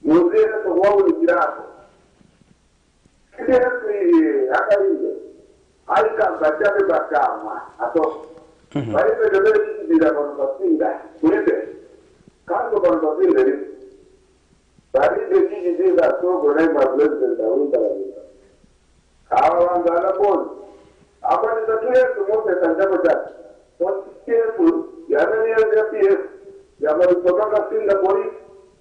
Muzee to wawu jirako. Kidesi akainde. Aika bachabe bakama ato. Baile debe dira konosinda. Kulete. Kanto konosinda ni. Baile kiji dira so gona ma President WYNTER. Kawa ngala bon. Abani tatuye tumote tanjabo ja. What careful. Yana ni ya PF. Yana kutoka sinda police.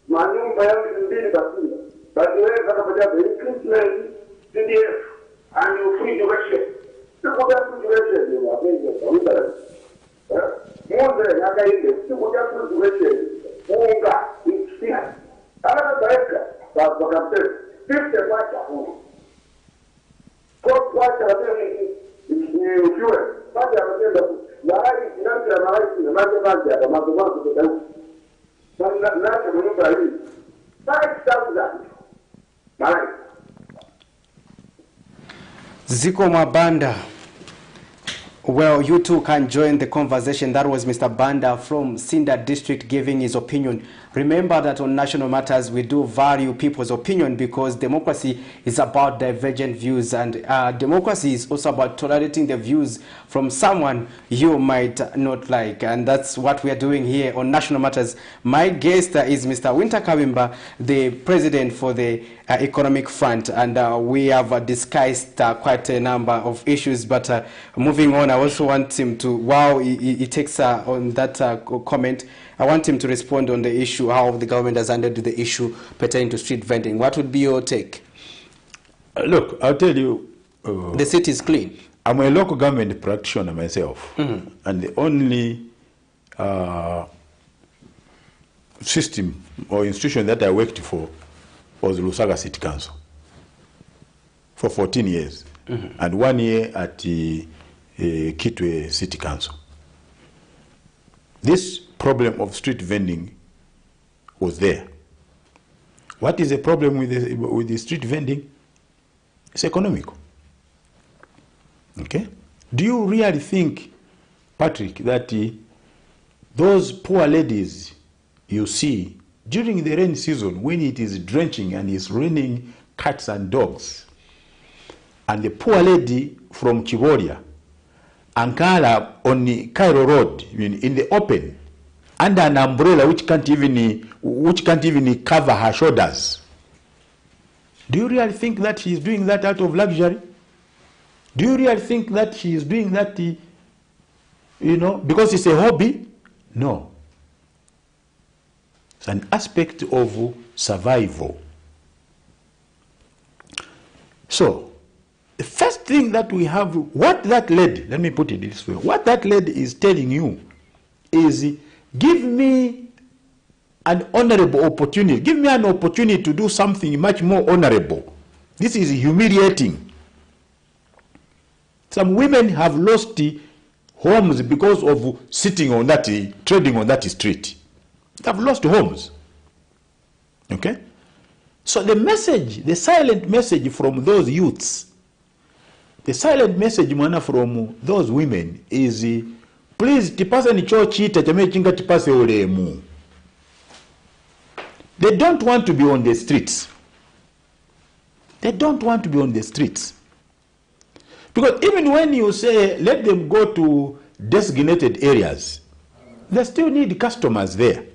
Manyumba yangu mbili basini. Basi wewe kama pajabu increase CDF and you free direction. Sikuja free direction ni wapenzi wa WYNTER. Mwanzo yaka ile sikuja free direction. Unga ikisia. Ala baeka kwa kampeni 50 kwacha huko. Kwa kwacha ni ukiwe. Baada ya matendo mahali kinanza mahali na mambo ya mambo kutau. Nasa mnyumba hii. Sasa kitabu gani? Mali. Ziko Mabanda. Well, you too can join the conversation. That was Mr. Banda from Sinda District giving his opinion. Remember that on National Matters, we do value people's opinion because democracy is about divergent views, and democracy is also about tolerating the views from someone you might not like. And that's what we are doing here on National Matters. My guest is Mr. WYNTER KABIMBA, the president for the Economic Front, and we have discussed quite a number of issues, but moving on, I also want him to, while he takes on that comment, I want him to respond on the issue, how the government has handled the issue pertaining to street vending. What would be your take? Look, I'll tell you. The city is clean. I'm a local government practitioner myself, and the only system or institution that I worked for was Lusaga City Council for 14 years, and 1 year at the Kitwe City Council. This problem of street vending was there. What is the problem with the street vending? It's economical. Okay? Do you really think, Patrick, that those poor ladies you see during the rain season, when it is drenching and it's raining cats and dogs, and the poor lady from Chiboria, Ankara on the Cairo Road, in the open, under an umbrella which can't even cover her shoulders. Do you really think that she is doing that out of luxury? Do you really think that she is doing that, because it's a hobby? No. It's an aspect of survival. So, the first thing that we have, what that lady, let me put it this way, what that lady is telling you is, give me an honorable opportunity, give me an opportunity to do something much more honorable. This is humiliating. Some women have lost homes because of sitting on that, trading on that street. They have lost homes. Okay? So the message, the silent message from those youths, the silent message from those women is, please, tipasa ni cho chita chame chinga tipase olemu. They don't want to be on the streets. They don't want to be on the streets. Because even when you say, let them go to designated areas, they still need customers there.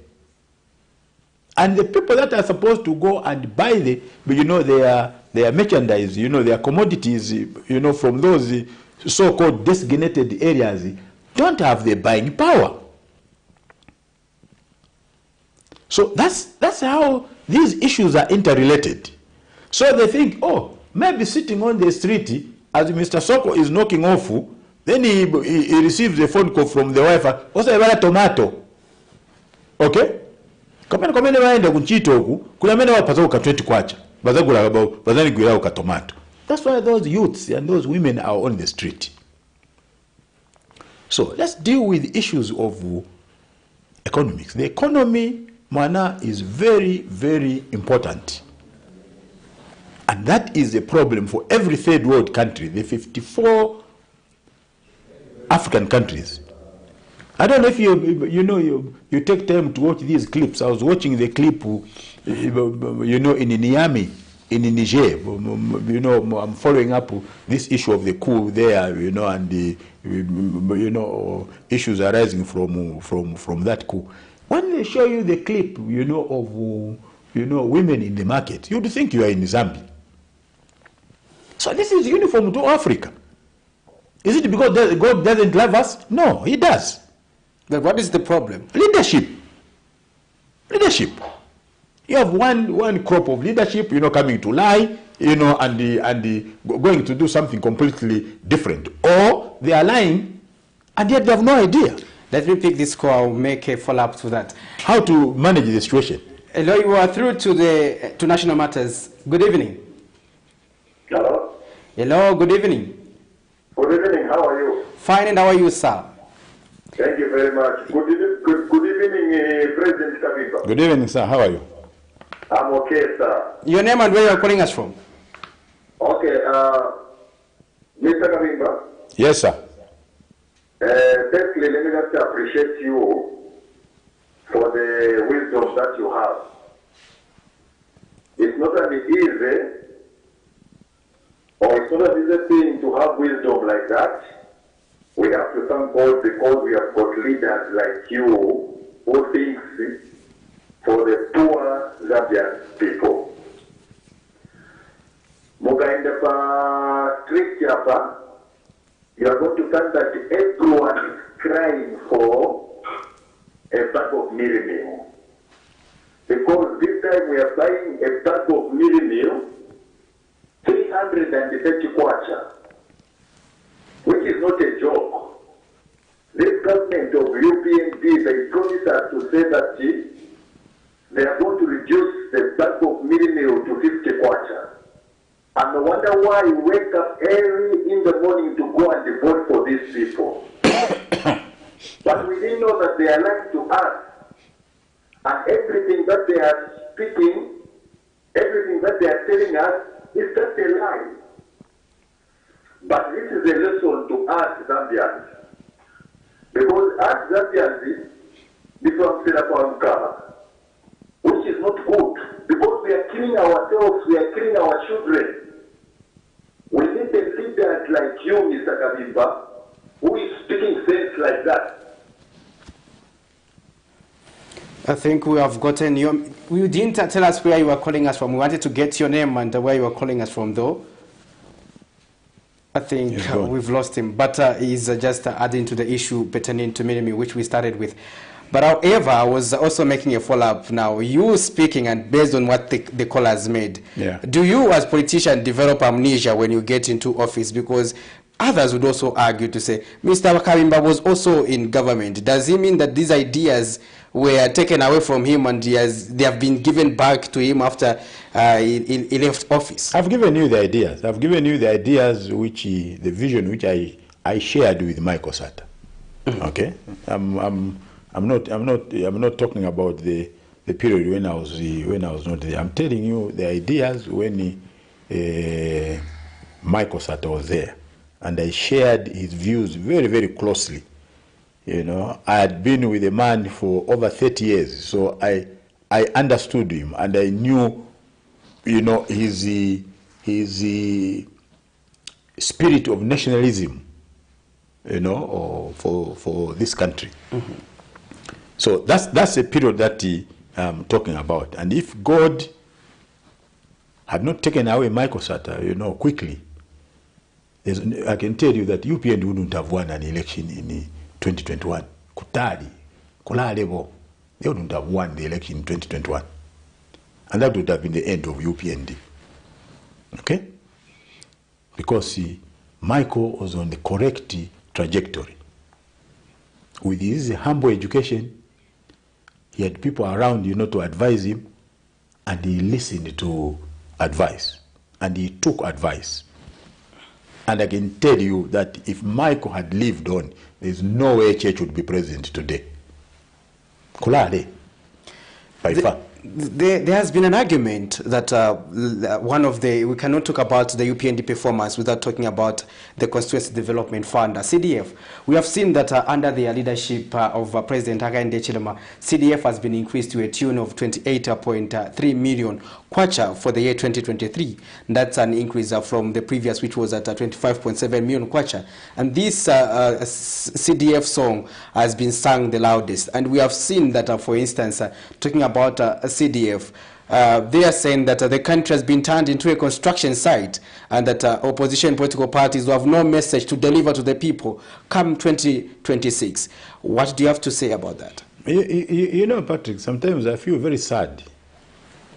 And the people that are supposed to go and buy their merchandise, their commodities, from those so-called designated areas, don't have the buying power. So that's how these issues are interrelated. So they think, oh, maybe sitting on the street, as Mr. Soko is knocking off, then he receives a phone call from the wife, also a tomato. Okay? Kamene waenda kunchito huku, kuna mene wapaza uka 20 kwacha. Bazani gwira uka tomato. That's why those youths and those women are on the street. So let's deal with issues of economics. The economy, Mana, is very, very important. And that is a problem for every third world country, the 54 African countries. I don't know if you take time to watch these clips. I was watching the clip, in Niamey, in Niger. I'm following up this issue of the coup there, and the, issues arising from that coup. When they show you the clip, of, women in the market, you'd think you are in Zambia. So this is uniform to Africa. Is it because God doesn't love us? No, He does. But what is the problem? Leadership. Leadership. You have one crop of leadership, coming to lie, and going to do something completely different. Or they are lying, and yet they have no idea. Let me pick this call. I'll make a follow-up to that. How to manage the situation. Hello, you are through to National Matters. Good evening. Hello. Hello, good evening. Good evening, how are you? Fine, and how are you, sir? Thank you very much. Good evening, President KABIMBA. Good evening, sir. How are you? I'm okay, sir. Your name and where you are calling us from? Okay, Mr. KABIMBA. Yes, sir. Firstly, let me just appreciate you for the wisdom that you have. It's not an easy, or it's not an easy thing to have wisdom like that. We have to thank God because we have got leaders like you who thinks for the poor Zambian people. Mugainde pa street hapa, you are going to find that everyone is crying for a bag of meal meal. Because this time we are buying a bag of meal, 330 kwacha, which is not a joke. This government of UPND, they promised us to say that they are going to reduce the bag of meal to 50 kwacha. And I wonder why you wake up early in the morning to go and vote for these people. But we didn't know that they are lying to us. And everything that they are speaking, everything that they are telling us is just a lie. But this is a lesson to us Zambians. Because us Zambians, this one said about Mukama, which is not good. Because we are killing ourselves, we are killing our children. We need a leader like you, Mr. KABIMBA, who is speaking sense like that. I think we have gotten your... You didn't tell us where you were calling us from. We wanted to get your name and where you were calling us from, though. I think we've lost him. But he's just adding to the issue pertaining to Minimi, which we started with. But however, I was also making a follow-up now. You speaking and based on what the callers made, do you as politician develop amnesia when you get into office? Because others would also argue to say, Mr. KABIMBA was also in government. Does it mean that these ideas were taken away from him and they have been given back to him after he left office? I've given you the ideas. I've given you the ideas, which the vision which I shared with Michael Sata. Okay, I'm not talking about the period when I was not there. I'm telling you the ideas when Michael Sata was there, and I shared his views very, very closely. You know, I had been with a man for over 30 years, so I understood him and I knew, you know, his spirit of nationalism, you know, for this country. So that's a period that I'm talking about. And if God had not taken away Michael Sata, you know, quickly, I can tell you that UPND wouldn't have won an election in 2021. Kutali, Kolalebo, they wouldn't have won the election in 2021. And that would have been the end of UPND. Okay? Because Michael was on the correct trajectory. With his humble education, he had people around, you know, to advise him, and he listened to advice, and he took advice. And I can tell you that if Michael had lived on, there's no way church would be present today. Kulale, by far. There has been an argument that we cannot talk about the UPND performance without talking about the Constituency Development Fund, CDF. We have seen that under the leadership of President Hakainde Hichilema, CDF has been increased to a tune of 28.3 million kwacha for the year 2023. That's an increase from the previous, which was at 25.7 million kwacha. And this CDF song has been sung the loudest. And we have seen that, for instance, talking about CDF, they are saying that the country has been turned into a construction site and that opposition political parties will have no message to deliver to the people come 2026. What do you have to say about that? You know, Patrick, sometimes I feel very sad,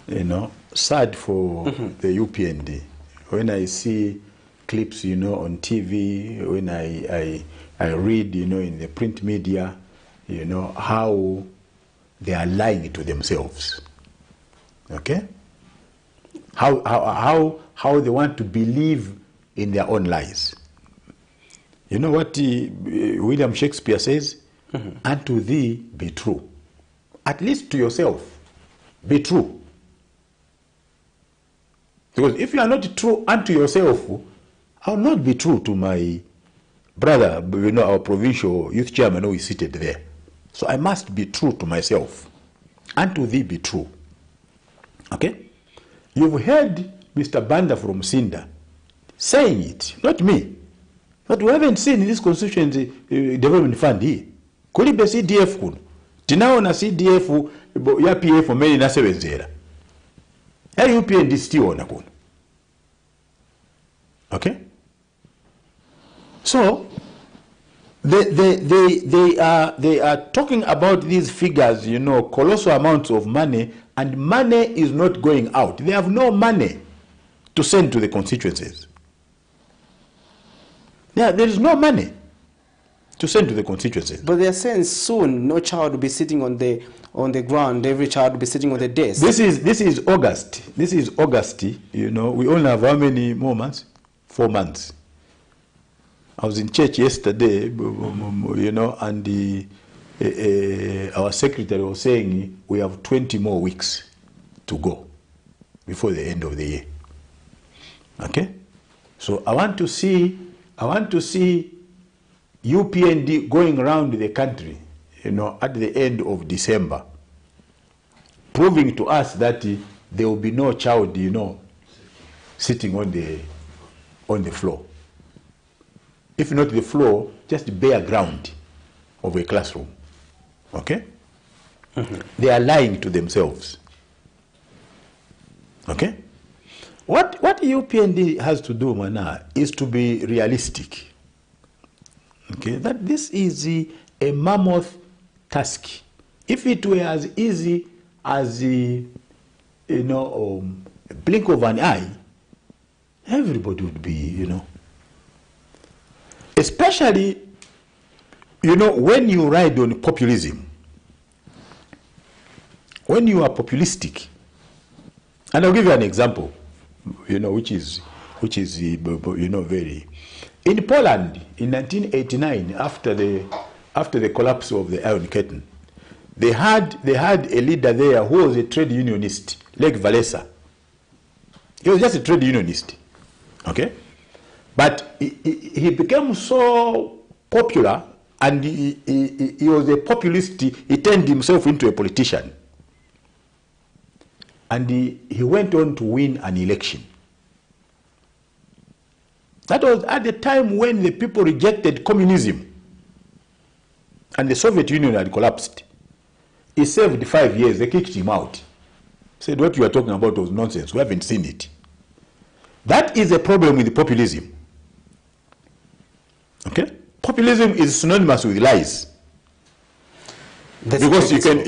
you know, sad for the UPND. When I see clips, you know, on TV, when I read, you know, in the print media, you know, how they are lying to themselves. Okay? How they want to believe in their own lies. You know what William Shakespeare says? Unto thee be true. At least to yourself, be true. Because if you are not true unto yourself, I will not be true to my brother, our provincial youth chairman who is seated there. So I must be true to myself. And to thee be true. Okay? You've heard Mr. Banda from Sinda saying it, not me. But we haven't seen this constituency development fund here. Kuli be CDF kuno. Tinaona CDF ya PF meli na sebenzera. Ya UPND still ona kuno. Okay? So they are talking about these figures, colossal amounts of money, and money is not going out. They have no money to send to the constituencies. Yeah, there is no money to send to the constituencies. But they are saying soon no child will be sitting on the ground. Every child will be sitting on the desk. This is August. This is August. We only have how many more months? 4 months. I was in church yesterday, and our secretary was saying we have 20 more weeks to go before the end of the year. Okay? So I want to see UPND going around the country, at the end of December, proving to us that there will be no child, sitting on the floor. If not the floor, just bare ground of a classroom. Okay? Mm-hmm. They are lying to themselves. Okay? What UPND has to do, Mana, is to be realistic. Okay? That this is a mammoth task. If it were as easy as a blink of an eye, everybody would be, Especially, when you ride on populism, when you are populistic, and I'll give you an example, which is very. In Poland, in 1989, after the collapse of the Iron Curtain, they had a leader there who was a trade unionist, Lech Walesa. He was just a trade unionist, okay? But he became so popular, and he was a populist. He turned himself into a politician. And he went on to win an election. That was at the time when the people rejected communism and the Soviet Union had collapsed. He served 5 years. They kicked him out. Said, what you are talking about was nonsense. We haven't seen it. That is a problem with populism. Okay? Populism is synonymous with lies. Because you can,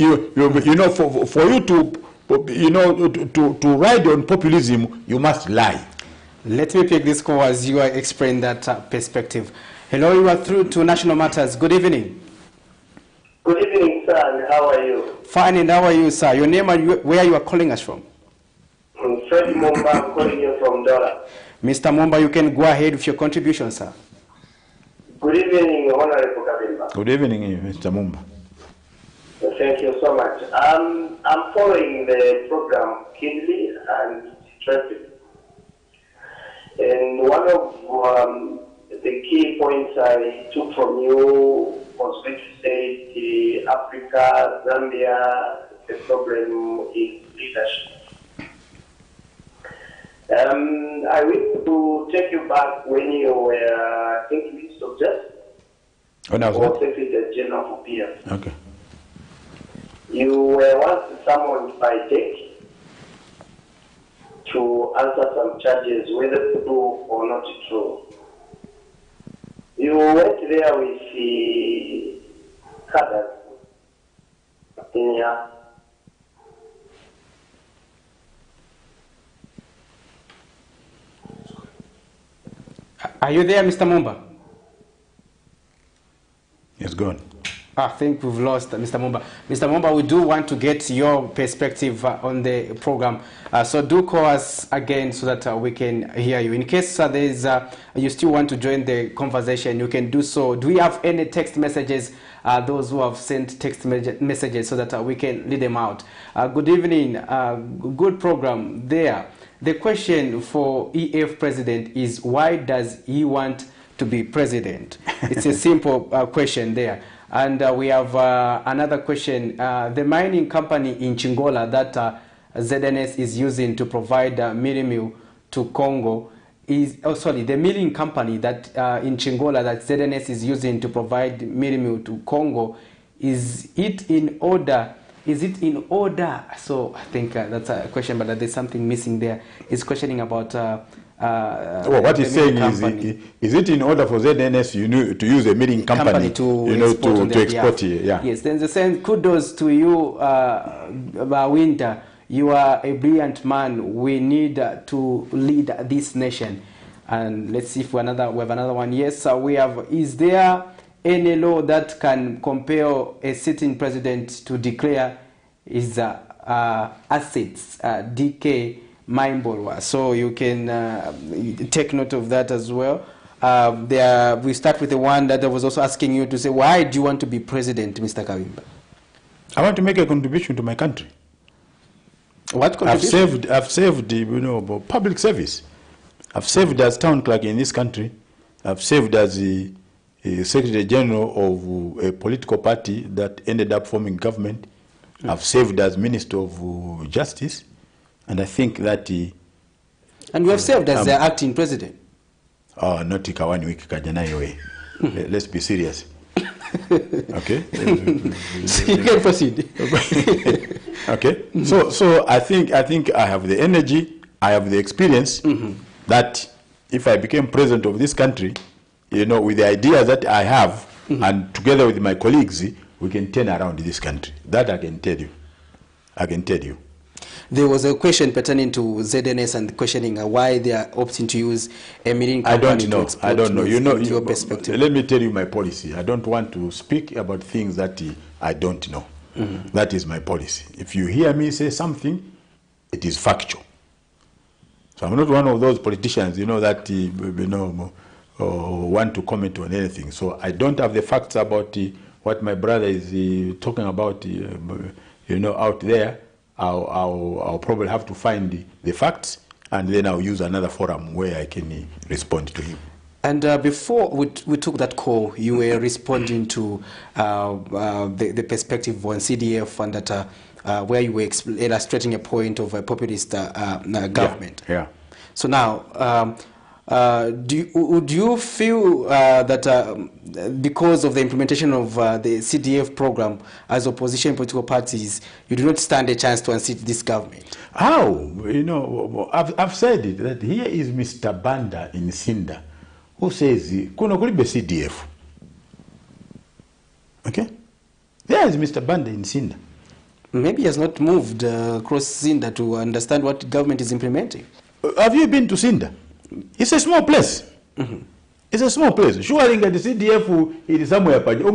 for you to ride on populism, you must lie. Let me pick this call as you are explaining that perspective. Hello, you are through to National Matters. Good evening. Good evening, sir, and how are you? Fine, and how are you, sir? Your name and where you are calling us from? I'm Fred Momba, I'm calling you from Dora. Mr. Momba, you can go ahead with your contribution, sir. Good evening, Honorable KABIMBA. Good evening, Mr. Momba. Thank you so much. I'm following the program keenly and interested. And one of the key points I took from you was when you said Africa, Zambia, the problem is leadership. I wish to take you back when you were, I think, Minister of Justice, or Secretary General for PF. Okay. You were once summoned by DEC to answer some charges, whether true or not true. You went there with the cadres in here. Are you there, Mr. Momba? It's gone. I think we've lost Mr. Momba. Mr. Momba, we do want to get your perspective on the program. So do call us again so that we can hear you. In case you still want to join the conversation, you can do so. Do we have any text messages, those who have sent text messages so that we can read them out? Good evening. Good program there. the question for EF president is, why does he want to be president? It's a simple question there. And we have another question. The mining company in Chingola that ZNS is using to provide mini mill to Congo is, the milling company that in Chingola that ZNS is using to provide mini mill to Congo, is it in order? Is it in order? So I think that's a question, but there's something missing there. It's questioning about what he's saying is it in order for ZNS to use a milling company to export here? Yeah. Yes, then the saying, kudos to you, WYNTER. You are a brilliant man. We need to lead this nation. And let's see if we have another one. Yes, we have. Is there any law that can compel a sitting president to declare his assets DK Mindbolwa? So you can take note of that as well. We start with the one that I was also asking you to say, why do you want to be president, Mr. KABIMBA? I want to make a contribution to my country. What contribution? I've saved, public service. I've served as town clerk in this country. I've served as the Secretary General of a political party that ended up forming government. I've served as Minister of Justice, and I think that. And you have served as the acting president. Oh, not one week, Kajanayo. Let's be serious. Okay. So you can proceed. Okay. So I think I have the energy, I have the experience that if I became president of this country, with the ideas that I have, and together with my colleagues, we can turn around this country. That I can tell you. I can tell you. There was a question pertaining to ZNS and questioning why they are opting to use a milling company to export. I don't know. Your perspective. Let me tell you my policy. I don't want to speak about things that I don't know. That is my policy. If you hear me say something, it is factual. So I'm not one of those politicians, that want to comment on anything. So I don't have the facts about what my brother is talking about, out there. I'll probably have to find the facts, and then I'll use another forum where I can respond to him. And before we took that call, you were responding to the perspective on CDF, and that where you were illustrating a point of a populist government. Yeah. So now, do you feel that because of the implementation of the CDF program, as opposition political parties, you do not stand a chance to unseat this government? How? I've said it, that here is Mr. Banda in Sinda, who says, Kuno kulibe CDF. Okay? There is Mr. Banda in Sinda. Maybe he has not moved across Sinda to understand what government is implementing. Have you been to Sinda? It's a small place. It's a small place. Surely the CDF is somewhere. At least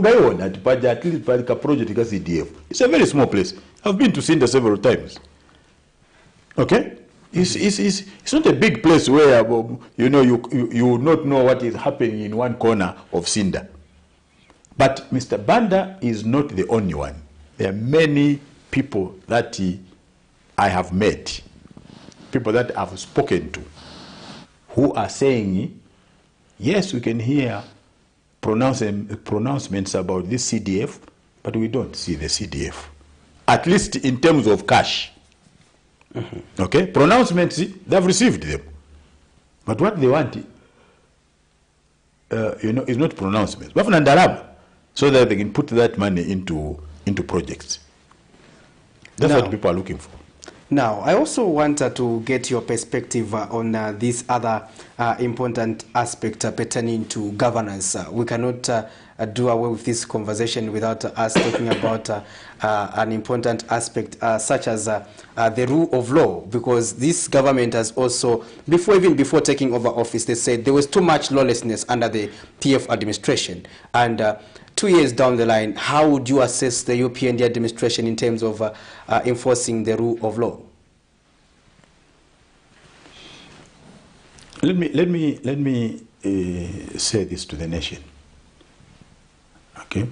project CDF. It's a very small place. I've been to Sinda several times. Okay? It's not a big place where you would not know what is happening in one corner of Sinda. But Mr. Banda is not the only one. There are many people that I have met, people that I've spoken to, who are saying, yes, we can hear pronouncements about this CDF, but we don't see the CDF, at least in terms of cash. Okay, pronouncements, they've received them, but what they want, is not pronouncements, so that they can put that money into projects. That's what people are looking for. Now, I also wanted to get your perspective on this other important aspect pertaining to governance. We cannot do away with this conversation without us talking about an important aspect such as the rule of law, because this government has also, before taking over office, they said there was too much lawlessness under the PF administration. And 2 years down the line, how would you assess the UPND administration in terms of enforcing the rule of law? Let me say this to the nation. Okay,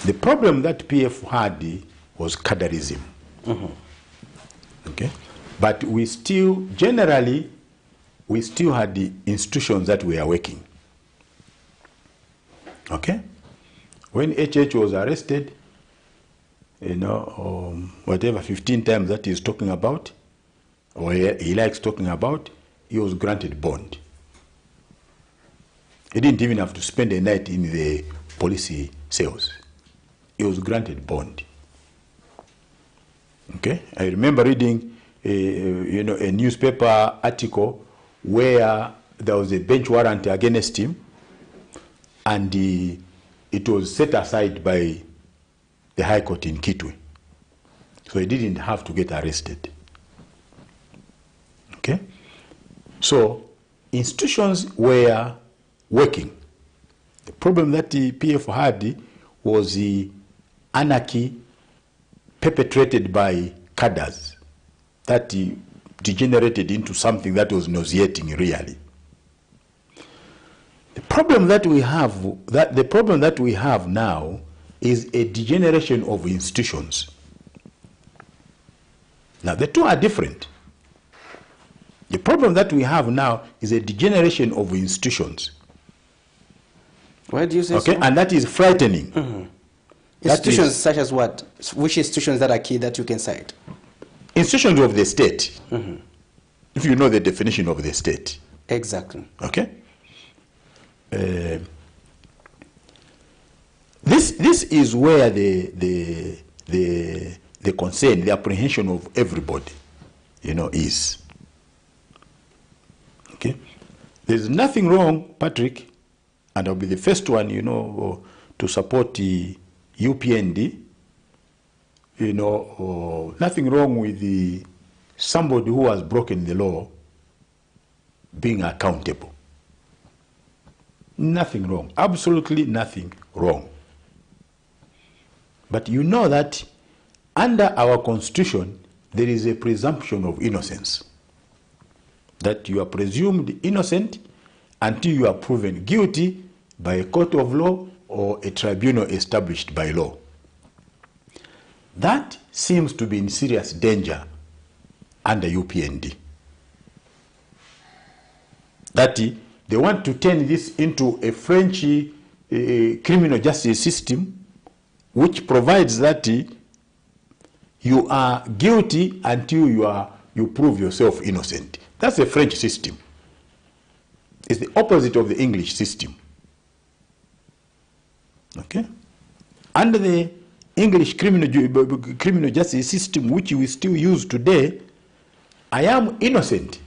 the problem that PF had was cadreism. Okay, But we still, generally, we still had the institutions that were working. Okay? When HH was arrested, whatever 15 times that he's talking about, or he likes talking about, he was granted bond. He didn't even have to spend a night in the police cells. He was granted bond. Okay? I remember reading a newspaper article where there was a bench warrant against him, and it was set aside by the High Court in Kitwe. So he didn't have to get arrested. Okay? So institutions were working. The problem that the PF had was the anarchy perpetrated by cadres that degenerated into something that was nauseating really. The problem that we have now is a degeneration of institutions. Now the two are different. The problem that we have now is a degeneration of institutions. Why do you say okay, so? And that is frightening. Mm-hmm. Institutions such as what? Which institutions that are key that you can cite? Institutions of the state. Mm-hmm. If you know the definition of the state. Exactly. Okay. This is where the concern, the apprehension of everybody, is. Okay. There's nothing wrong, Patrick, and I'll be the first one, to support the UPND. Nothing wrong with somebody who has broken the law being accountable. Nothing wrong. Absolutely nothing wrong. But you know that under our constitution, there is a presumption of innocence. That you are presumed innocent until you are proven guilty by a court of law or a tribunal established by law. That seems to be in serious danger under UPND. That they want to turn this into a French criminal justice system which provides that you are guilty until you prove yourself innocent. That's a French system. It's the opposite of the English system. Okay? Under the English criminal justice system, which we still use today, I am innocent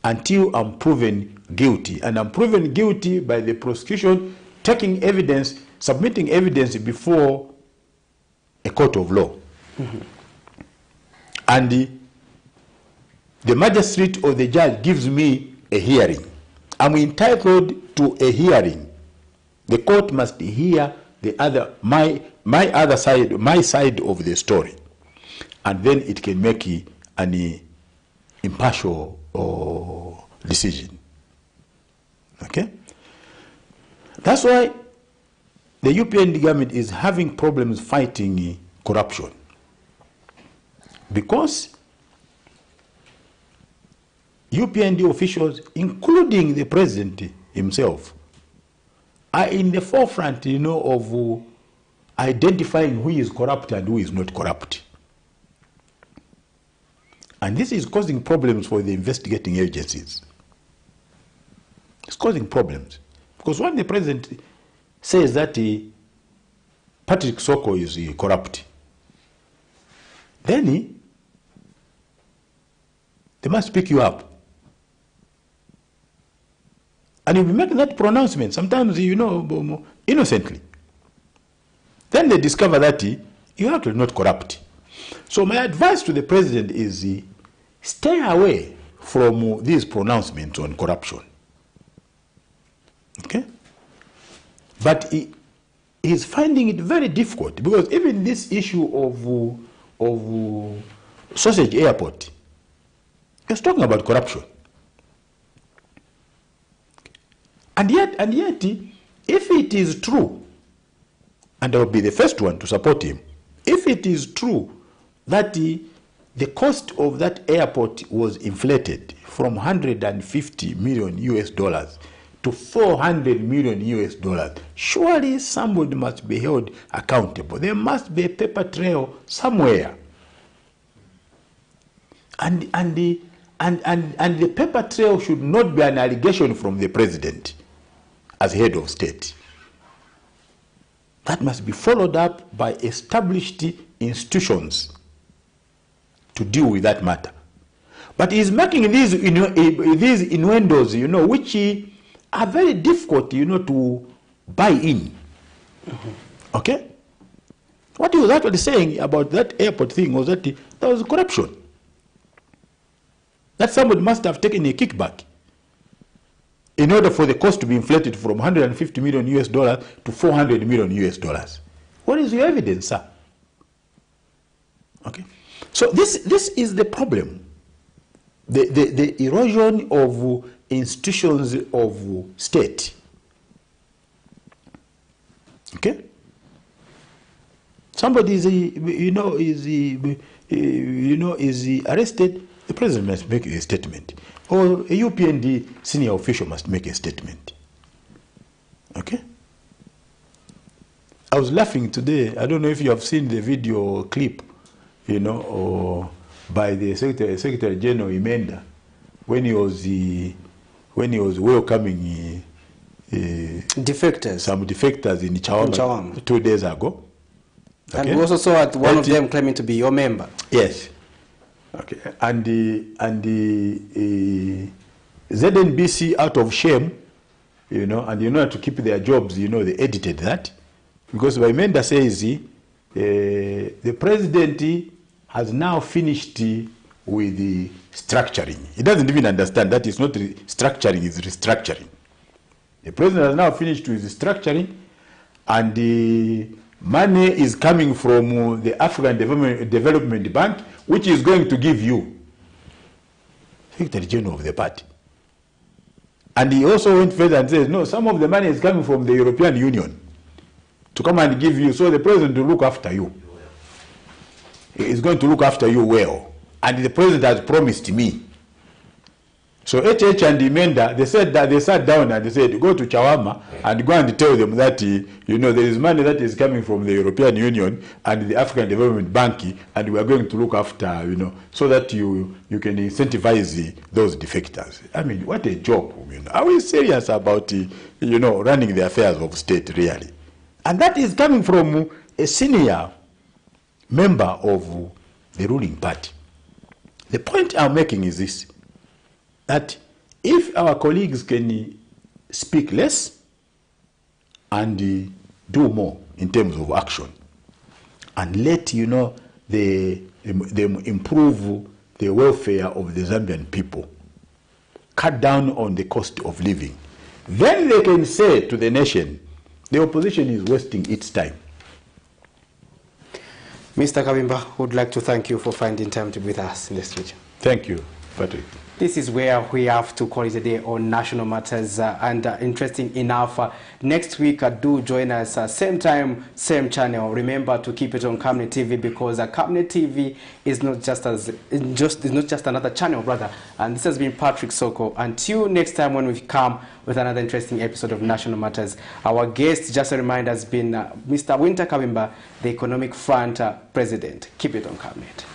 until I'm proven guilty. And I'm proven guilty by the prosecution taking evidence, submitting evidence before a court of law. Mm-hmm. And the magistrate or the judge gives me a hearing. I'm entitled to a hearing. The court must hear my other side, my side of the story, and then it can make an impartial decision. Okay? That's why the UPND government is having problems fighting corruption, because UPND officials, including the president himself, are in the forefront, of identifying who is corrupt and who is not corrupt. And this is causing problems for the investigating agencies. It's causing problems. Because when the president says that Patrick Soko is corrupt, then they must pick you up. And you'll be making that pronouncement, sometimes, innocently. Then they discover that you're actually not corrupt. So my advice to the president is stay away from these pronouncements on corruption. Okay? But he's finding it very difficult, because even this issue of Sausage Airport, he's talking about corruption. And yet, if it is true, and I will be the first one to support him, if it is true that the cost of that airport was inflated from 150 million US dollars to 400 million US dollars. Surely somebody must be held accountable. There must be a paper trail somewhere. And the paper trail should not be an allegation from the president as head of state. That must be followed up by established institutions to deal with that matter. But he's making these innuendos, which are very difficult, to buy in. Okay? What he was actually saying about that airport thing was that there was corruption. That somebody must have taken a kickback in order for the cost to be inflated from 150 million US dollars to 400 million US dollars. What is your evidence, sir? Okay? So this is the problem. The erosion of institutions of state. Okay? Somebody is arrested, the president must make a statement. Or a UPND senior official must make a statement. Okay? I was laughing today. I don't know if you have seen the video clip, or by the Secretary General Imenda when he was welcoming defectors. Some defectors in Chawama 2 days ago. Okay? And we also saw one of them claiming to be your member. Yes. Okay. And the ZNBC, out of shame, and to keep their jobs, they edited that. Because Imenda says the president has now finished with the structuring. He doesn't even understand that it's not structuring, it's restructuring. The president has now finished with the structuring, and the money is coming from the African Development Bank, which is going to give you Secretary General of the party. And he also went further and says, no, some of the money is coming from the European Union to come and give you, so the president will look after you. He's going to look after you well. And the president has promised me. So HH and Imenda, they said that they sat down and they said, go to Chawama and go and tell them that, there is money that is coming from the European Union and the African Development Bank, and we are going to look after, so that you can incentivize those defectors. I mean, what a job. Are we serious about, running the affairs of state, really? And that is coming from a senior member of the ruling party. The point I'm making is this, that if our colleagues can speak less and do more in terms of action, and let them improve the welfare of the Zambian people, cut down on the cost of living, then they can say to the nation, the opposition is wasting its time. Mr. Kabimba, would like to thank you for finding time to be with us in the studio. Thank you, Patrick. This is where we have to call it a day on National Matters. Interesting enough, next week do join us, same time, same channel. Remember to keep it on Cabinet TV, because Cabinet TV is not just another channel, brother. And this has been Patrick Soko. Until next time when we come with another interesting episode of National Matters. Our guest, just a reminder, has been Mr. WYNTER Kabimba, the Economic Front President. Keep it on Cabinet.